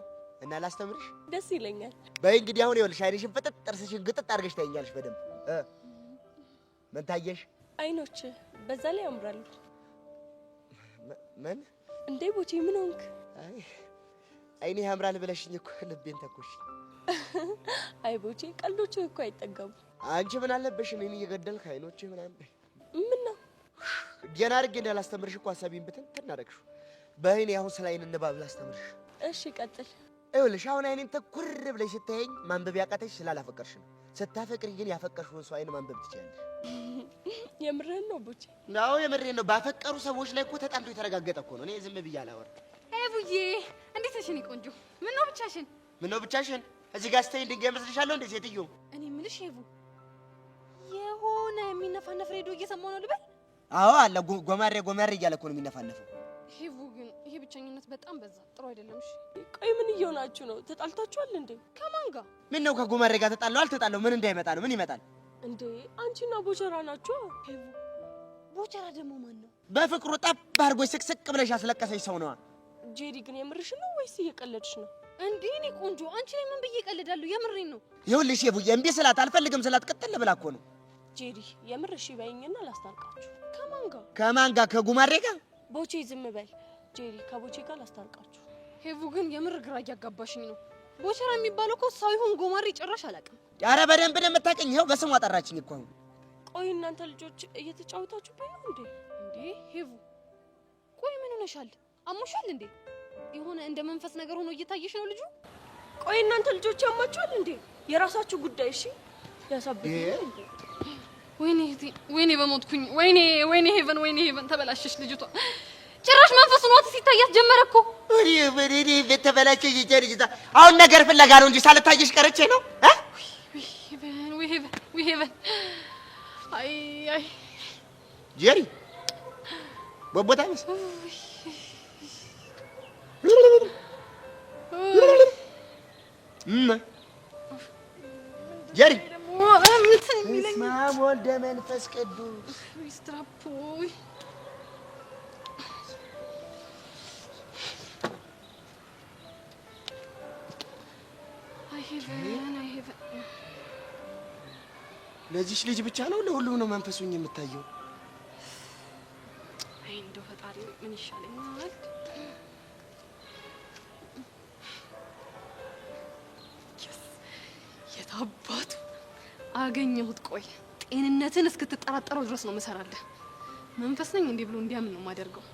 እና ላስተምርሽ ደስ ይለኛል። በይ እንግዲህ አሁን ይኸውልሽ አይንሽን ፍጥጥ ጥርስሽን ግጥጥ አድርገሽ ታይኛለሽ በደንብ ምን ታየሽ? አይኖች በዛ ላይ ያምራሉ። ምን እንዴ ቦቼ ምን ሆንክ? አይ አይኔ ያምራል ብለሽኝ እኮ ልቤን ተኮሽ። አይ ቦቼ ቀልዶች እኮ አይጠገቡ። አንቺ ምን አለበሽ እኔን እየገደልክ አይኖች ምናምን ምን ነው ገና አድርጌ እንዳላስተምርሽ እኮ ሀሳቤን ብትን ተናደክሽ። በአይኔ አሁን ስለ አይን እንባብ ላስተምርሽ። እሺ ቀጥል። ይኸውልሽ አሁን አይኔን ተኩር ብለሽ ስታየኝ ማንበብ ያቃተሽ ስላላፈቀርሽ ነው። ስታፈቅሪ ግን ያፈቀርሽውን ሰው አይን ማንበብ ትችያለሽ። የምርህን ነው ቦቼ? አዎ የምሬን ነው። ባፈቀሩ ሰዎች ላይ እኮ ተጣምቶ የተረጋገጠ እኮ ነው። እኔ ዝም ብዬ አላወራም። ቡዬ እንዴት ነሽ? እኔ ቆንጆ ምን ነው ብቻሽን? ምን ነው ብቻሽን? እዚህ ጋር ስትይ ድንጋይ መስልሻለሁ እንዴ ሴትዮ? እኔ የምልሽ ሄቡ የሆነ የሚነፋነፍ ሬዲዮ እየሰማሁ ነው ልበል? አዎ አለ ጎማሬ እያለ እኮ ነው የሚነፋነፈው። ሄቡ ግን ይሄ ብቸኝነት በጣም በዛ፣ ጥሩ አይደለም። እሺ ቆይ ምን እየሆናችሁ ነው? ተጣልታችኋል እንዴ? ከማን ጋር? ምን ነው ከጎማሬ ጋር ተጣላው አልተጣላው ምን እንዳይመጣ ነው? ምን ይመጣል እንዴ? አንቺና ቦቸራ ናችሁ። ሄቡ ቦቸራ ደግሞ ማን ነው? በፍቅሩ ጠብ አድርጎሽ ስቅስቅ ብለሽ ያስለቀሰሽ ሰው ነዋ። ጄሪ ግን የምርሽ ነው ወይስ እየቀለድሽ ነው? እንዴ እኔ ቆንጆ አንቺ ላይ ምን ብዬ እቀልዳለሁ? የምሬን ነው። ይኸውልሽ ሄቡዬ እምቢ ስላት አልፈልግም ስላት ቅጥል ብላ እኮ ነው። ጄሪ የምርሽ ይበይኝና ላስታርቃችሁ። ከማን ጋር? ከጉማሬ ጋር? ቦቼ ዝም በል ጄሪ፣ ከቦቼ ጋር ላስታርቃችሁ። ሄቡ ግን የምር ግራ እያጋባሽኝ ነው። ቦቸራ የሚባለው እኮ ሰው ይሁን ጎማሬ ጭራሽ አላውቅም። ኧረ በደንብ ነው የምታውቂኝ። ይኸው በስሟ ጠራችኝ እኮ አሁን። ቆይ እናንተ ልጆች እየተጫወታችሁብኝ ነው እንዴ? እንዴ ሄቡ ቆይ ምን ሆነሻል? አሞሻል እንዴ? የሆነ እንደ መንፈስ ነገር ሆኖ እየታየሽ ነው ልጁ። ቆይ እናንተ ልጆች ያማችኋል እንዴ? የራሳችሁ ጉዳይ። እሺ ያሳብኝ። ወይኔ በሞትኩኝ። ወይኔ ሄቨን ተበላሸሽ ልጅቷ። ጭራሽ መንፈስ ሆኗት ሲታያት ጀመረ እኮ። ወይኔ ተበላሸሽ ልጅቷ። አሁን ነገር ፍለጋ ነው እንጂ ሳልታየሽ ቀረቼ ነው። ሄቨን አይ ጄሪ ቦቦታ ነሽ? ጄሪ የሚለኝ። በስመ አብ ወልደ መንፈስ ቅዱስ ስትራፖይ አይሄቨን ለዚህች ልጅ ብቻ ነው ለሁሉም ነው መንፈሱኝ የምታየው? አይ እንደው ፈጣሪ ምን ይሻለኛል? የታባቱ አገኘሁት። ቆይ ጤንነትን እስክትጠራጠረው ድረስ ነው መሰራለህ። መንፈስ ነኝ እንዴ ብሎ እንዲያምን ነው የማደርገው።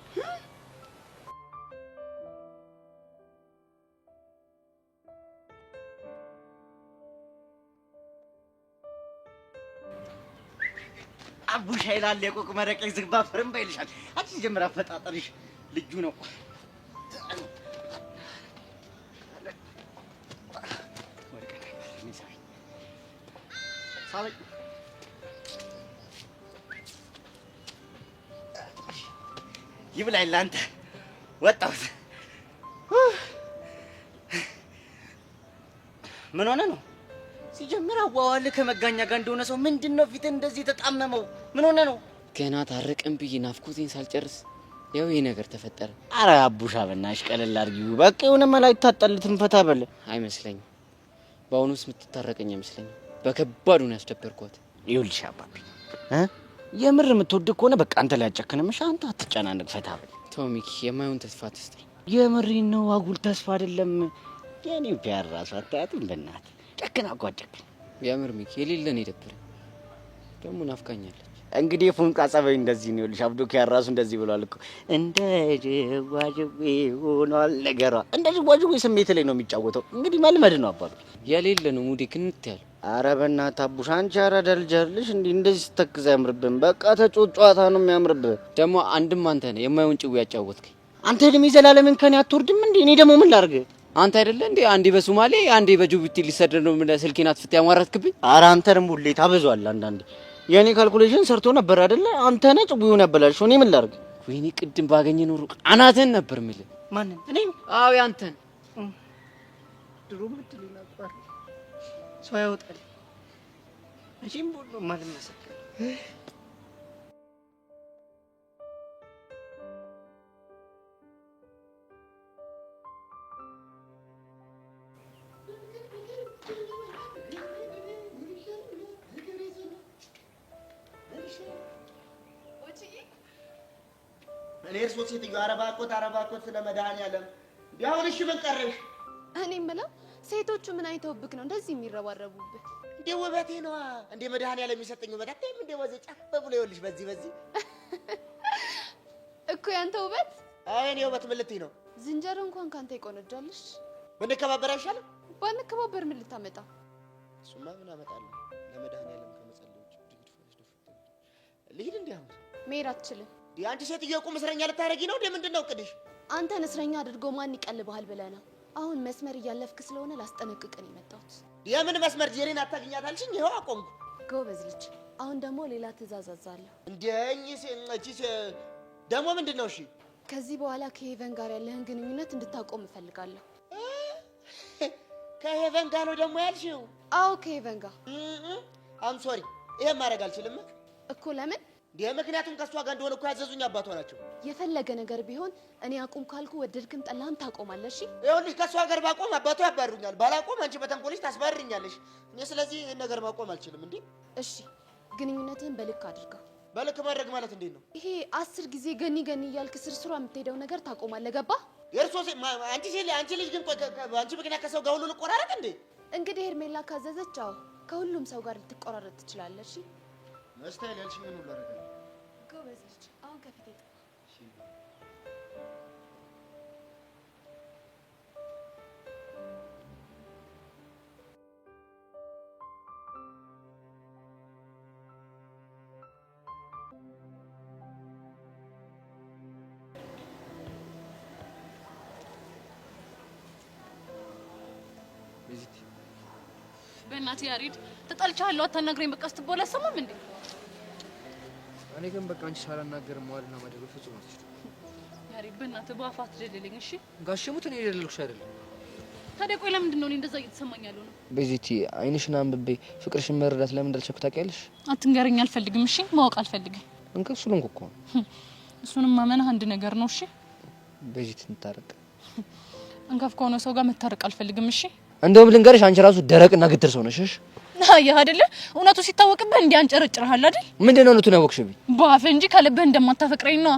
አቡሻ ይላል የቆቅ መረቅ ዝግባ ፍርም ባይልሻል። አንቺ ጀምራ አፈጣጠርሽ ልጁ ነው። ይብላኝ ለአንተ ወጣሁት። ምን ሆነ ነው ሲጀምር አዋዋል ከመጋኛ ጋር እንደሆነ ሰው ምንድነው ፊት እንደዚህ ተጣመመው? ምን ሆነ ነው? ገና ታረቀን ብዬ ናፍቆቴን ሳልጨርስ ያው ይሄ ነገር ተፈጠረ። አረ አቡሻ በእናትሽ ቀለል አድርጊው። በቃ የሆነ መላ ይታጣልትም ፈታ በለ። አይመስለኝም። በአሁኑስ የምትታረቀኝ አይመስለኝም። በከባዱ ነው ያስደበርኳት። ይኸውልሽ አባቢ የምር የምትወድ ከሆነ በቃ አንተ ላይ አጨክነምሽ። አንተ አትጨናነቅ፣ ፈታ በል። ተው ሚኪ፣ የማይሆን ተስፋ አትስጠኝ። የምሬን ነው፣ አጉል ተስፋ አይደለም። የኔ ፒያር ራሱ አታያትም? በእናትህ ጨክና እኮ አጨክን። የምር ሚኪ የሌለን የደበረኝ ደግሞ ናፍቃኛለች። እንግዲህ ፉንቃ ጸባይ እንደዚህ ነው። ይኸውልሽ አብዱኪያር ራሱ እንደዚህ ብሏል እኮ እንደ ጅዋጅዌ ሆኗል ነገሯ። እንደ ጅዋጅዌ ስሜት ላይ ነው የሚጫወተው። እንግዲህ መልመድ ነው አባቢ። የሌለ ነው ሙዴ ክንት ያለ። አረ በእናትህ አቡሽ አንቺ አራዳ ልጅ አይደለሽ እንዴ? እንደዚህ ስተክዝ አያምርብህም። በቃ ተጮጫታ ነው የሚያምርብህ። ደግሞ አንድም አንተ ነህ የማይሆን ጭው ያጫወትከኝ። አንተ እድሜ ዘላለምን ከኔ አትወርድም እንዴ? እኔ ደግሞ ምን ላድርግ? አንተ አይደለ እንዴ አንዴ በሶማሌ አንዴ በጅቡቲ ሊሰደድ ነው ምን ስልኬን አጥፍተህ ያሟረትክብኝ? አረ አንተ ደግሞ ሁሌ ታበዛዋለህ። አንዳንዴ የኔ ካልኩሌሽን ሰርቶ ነበር አይደለ? አንተ ነህ ጭቡውን ያበላሽው። እኔ ምን ላድርግ? ወይኔ ቅድም ባገኘ ኖሮ አናተን ነበር የምልህ። ማንን? እኔ? አዎ ያንተን። ድሮ ምትል ነበር ሰው ያወጣል። እሺም ሁሉ ማለት መሰከረ እኔ እርሶ ሴትዮ አረባኮት ስለ መድኃኒዓለም ቢያውን እሺ ምን ቀረሽ? እኔ የምለው ሴቶቹ ምን አይተውብክ ነው እንደዚህ የሚረባረቡብህ? እንዴ ውበቴ ነዋ። እንዴ መድኃኒዓለም የሚሰጠኝ ውበት አታይም እንዴ? ወዘ ጫፍ ብሎ ይኸውልሽ በዚህ እኮ ያንተ ውበት። አይ እኔ ውበት ምን ልትይ ነው? ዝንጀሮ እንኳን ካንተ ይቆነጃልሽ። ብንከባበር አይሻልም? ባንከባበር ምን ልታመጣ? እሱማ ምን አመጣለሁ? ለመድኃኒዓለም ከመጸለዮች ልሂድ እንዴ? አሁን መሄድ አትችልም። አንቺ ሴትዮ ቁም እስረኛ ልታረጊ ነው እንዴ? ምንድነው እቅድሽ? አንተን እስረኛ አድርጎ ማን ይቀልብሃል ብለህ ነው? አሁን መስመር እያለፍክ ስለሆነ ላስጠነቅቅን የመጣሁት። የምን መስመር? ጄሪን አታገኛታልሽኝ? ይኸው አቆምኩ። ጎበዝ ልጅ። አሁን ደግሞ ሌላ ትእዛዝ አዛለሁ። እንዴ እቺ ደግሞ ምንድነው? እሺ ከዚህ በኋላ ከሄቨን ጋር ያለህን ግንኙነት እንድታቆም እፈልጋለሁ። ከሄቨን ጋር ነው ደግሞ ያልሽው? አዎ ከሄቨን ጋር። አም ሶሪ፣ ይሄን ማድረግ አልችልም እኮ። ለምን? ምክንያቱም ከሷ ጋር እንደሆነ እኮ ያዘዙኝ አባቷ ናቸው። የፈለገ ነገር ቢሆን እኔ አቁም ካልኩ ወደድክም ጠላህም ታቆማለሽ። ይኸውልሽ ከሷ ጋር ባቆም አባቷ ያባሩኛል፣ ባላቆም አንቺ በተንኮልሽ ታስባርኛለሽ። እኔ ስለዚህ ይሄን ነገር ማቆም አልችልም። እንዴ እሺ፣ ግንኙነትህን በልክ አድርገው። በልክ ማድረግ ማለት እንዴት ነው? ይሄ 10 ጊዜ ገኒ እያልክ ስርስሯ የምትሄደው ነገር ታቆማለህ። ገባ? አንቺ ልጅ ግን አንቺ ምክንያት ከሰው ጋር ሁሉ ልቆራረጥ እንዴ? እንግዲህ ሄርሜላ ካዘዘች አዎ ከሁሉም ሰው ጋር ልትቆራረጥ ትችላለሽ። መስታይል ያልሽኝ ምን ሁሉ አደረገ? ጎበዝ ልጅ። አሁን ከፊቴ በእናትህ ያሬድ ተጣልቻለሁ፣ አታናግረኝ። በቃ ስትቦላ ሰማም እንዴ? እኔ ግን በቃ አንቺ ሳላናገር መዋልና ማደር ፍጹም አትችልም። ያሬድ በእናትህ በአፋት ደልልኝ። እሺ ጋሽሙት እኔ ደልልኩሽ አይደለም። ታዲያ ቆይ ለምንድን ነው እኔ እንደዛ እየተሰማኝ ያለው ነው? ቤዚቲ አይንሽን አንብቤ ፍቅርሽን መረዳት ለምን እንዳልቻልኩ ታውቂያለሽ? አትንገረኝ፣ አልፈልግም። እሺ ማወቅ አልፈልግም። እንከሱ ልንኩ እኮ እሱንም ማመንህ አንድ ነገር ነው። እሺ ቤዚቲ እንታረቅ። እንከፍ ከሆነ ሰው ጋር መታረቅ አልፈልግም። እሺ እንደውም ልንገርሽ አንቺ ራሱ ደረቅና ግትር ሰው ነሽ። አየህ አይደለ? እውነቱ ሲታወቅብህ እንዲያንጨረጭርሃል አይደል? ምንድነው እውነቱን ያወቅሽብኝ? በአፍ እንጂ ከልብህ እንደማታፈቅረኝ ነው።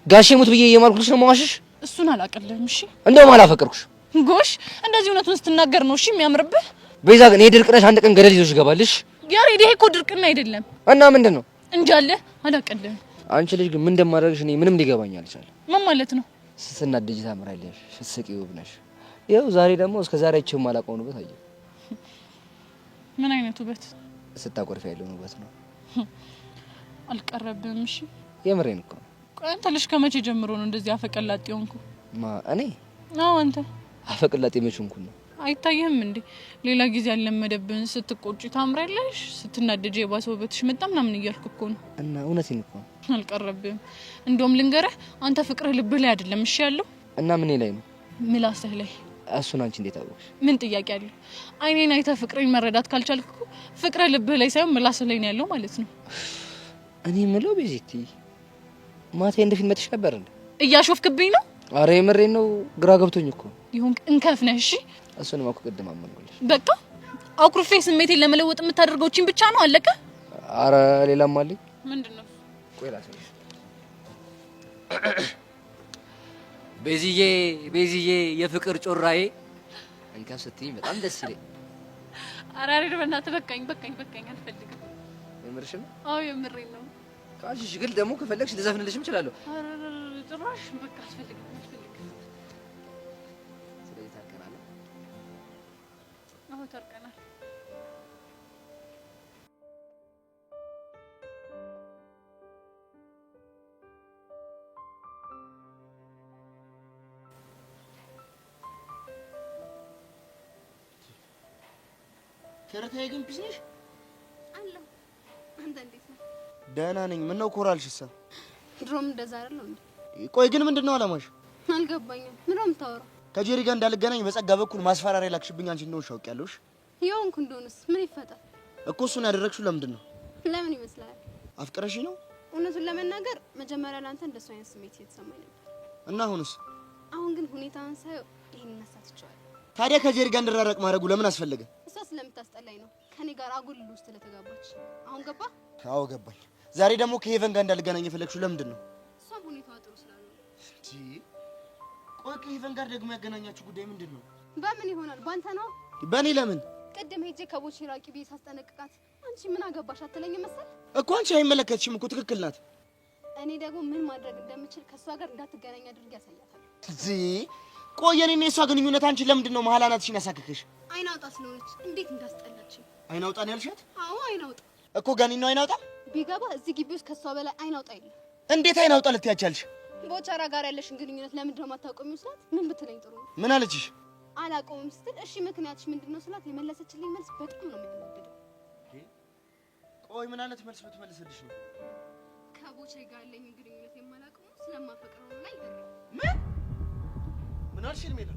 ጋሼ ሙት ብዬ እየማልኩልሽ ነው ማዋሽሽ? እሱን አላቀልህም። እሺ እንደውም አላፈቅርኩሽ። ጎሽ እንደዚህ እውነቱን ስትናገር ነው እሺ የሚያምርብህ። ቤዛ ግን የድርቅ ነሽ፣ አንድ ቀን ገደል ይዞሽ ይገባልሽ። ያሬድ ይሄ እኮ ድርቅና አይደለም። እና ምንድነው? እንጃለ አላቀልህም። አንቺ ልጅ ግን ምን እንደማደርግሽ እኔ ምንም ሊገባኝ አልቻለም። ምን ማለት ነው? ስትናደጂ ታምራለሽ፣ ስትስቂ ውብ ነሽ። ይኸው ዛሬ ደግሞ እስከ ዛሬ አይቼው የማላውቀውን ውበት አየሁ። ምን አይነት ውበት? ስታቆርፊ ያለውን ውበት ነው። አልቀረብም። እሺ የምሬን እኮ። ቆይ አንተ ልጅ ከመቼ ጀምሮ ነው እንደዚህ አፈቀላጤ ሆንኩ? እኔ? አዎ አንተ አፈቀላጤ መቼ ሆንኩ ነው? አይታየህም እንዴ? ሌላ ጊዜ ያለመደብን ስትቆጪ ታምራለሽ፣ ስትናደጂ የባሰ ውበትሽ መጣ ምናምን እያልኩ እኮ ነው። እና እውነቴን እኮ አልቀረብም። እንደውም ልንገርህ አንተ ፍቅርህ ልብህ ላይ አይደለም እሺ ያለው። እና ምን ላይ ነው? ምላስህ ላይ። እሱን አንቺ እንዴት አወቅሽ? ምን ጥያቄ አለው? አይኔን አይተህ ፍቅሬን መረዳት ካልቻልክ እኮ ፍቅርህ ልብህ ላይ ሳይሆን ምላስህ ላይ ነው ያለው ማለት ነው። እኔ የምለው ቤዚቲ ማታ እንደ ፊልም መጥሽ ነበር እንዴ? እያሾፍክብኝ ነው? አረ የምሬን ነው፣ ግራ ገብቶኝ እኮ። ይሁን እንከፍ ነህ እሺ። እሱንም እኮ ቅድም አመንኩልሽ። በቃ አኩርፌ ስሜቴን ለመለወጥ የምታደርገው እቺን ብቻ ነው አለቀ? አረ ሌላም አለኝ። ምንድነው? ቆይ ላሳይሽ። ቤዚዬ የፍቅር ጮራዬ እንከፍ ስትይኝ በጣም ደስ ይለኝ። አረ አሬ በእናትህ በቃኝ አልፈልግም። የምርሽን? አዎ የምሬን ነው። ካልሽ ግን ደግሞ ከፈለግሽ ልዘፍንልሽም እችላለሁ። አረ ጭራሽ በቃ አልፈልግም። ስለዚህ ታርቀናል። አዎ ታርቀናል። ከረታዬ ግን ፒስ ነሽ? አለሁ። አንተ እንዴት ነህ? ደህና ነኝ። ምን ነው ኮራልሽሳ? ድሮም እንደዛ አይደል እንዴ? ቆይ ግን ምንድነው አላማሽ? አልገባኝም። ምን ነው የምታወራው? ከጄሪ ጋር እንዳልገናኝ በጸጋ በኩል ማስፈራሪያ ላክሽብኝ አንቺ እንደሆንሽ አውቄያለሁሽ። የሆንኩ እንደሆነስ ምን ይፈጠር? እኮ እሱን ያደረግሽው ለምንድን ነው? ለምን ይመስላል? አፍቅረሽ ነው? እውነቱን ለመናገር መጀመሪያ ላንተ እንደሱ አይነት ስሜት እየተሰማኝ ነበር። እና አሁንስ? አሁን ግን ሁኔታውን ሳየው ይሄን እናሳትቸዋል። ታዲያ ከጄሪ ጋር እንድራረቅ ማድረጉ ለምን አስፈለገ? እሷ ስለምታስጠላኝ ነው ከኔ ጋር አጉል ውስጥ ለተጋባች። አሁን ገባ? አዎ ገባኝ። ዛሬ ደግሞ ከሄቨን ጋር እንዳልገናኝ የፈለግሽው ለምንድን ነው? እሷም ሁኔታዋ ጥሩ ስላልሆነ። ቆይ ከሄቨን ጋር ደግሞ ያገናኛችሁ ጉዳይ ምንድን ነው? በምን ይሆናል? ባንተ ነው። በእኔ ለምን? ቅድም ሄጄ ከቦቼ ራቂ ብዬ ሳስጠነቅቃት አንቺ ምን አገባሽ አትለኝም መሰል? እኮ አንቺ አይመለከትሽም እኮ ትክክል ናት። እኔ ደግሞ ምን ማድረግ እንደምችል ከእሷ ጋር እንዳትገናኝ አድርጌ ያሳያታል። ቆይ የኔና የእሷ ግንኙነት አንቺ ለምንድን ነው መሀል አናትሽን ያሳክክሽ? አይናውጣ ስለሆነች እንዴት እንዳስጠላችኝ። አይናውጣ ነው ያልሻት? አዎ አይናውጣ እኮ ጋኒ ነው አይናውጣ። ቢገባ እዚህ ግቢ ውስጥ ከእሷ በላይ አይናውጣ የለም። እንዴት አይናውጣ ልትያቻልሽ? ቦቻራ ጋር ያለሽን ግንኙነት ለምንድን ነው የማታውቀው ስላት ምን ብትለኝ ጥሩ ነው? ምን አለችሽ? አላውቀውም ስትል እሺ ምክንያትሽ ምንድነው ስላት የመለሰችልኝ መልስ በጣም ነው የሚያናድደው። ቆይ ምን አይነት መልስ ብትመልስልሽ ነው? ከቦቼ ጋር ያለኝ ግንኙነት የማላውቀው ስለማፈቅረው ላይ ምን አልሽ? ሜዳ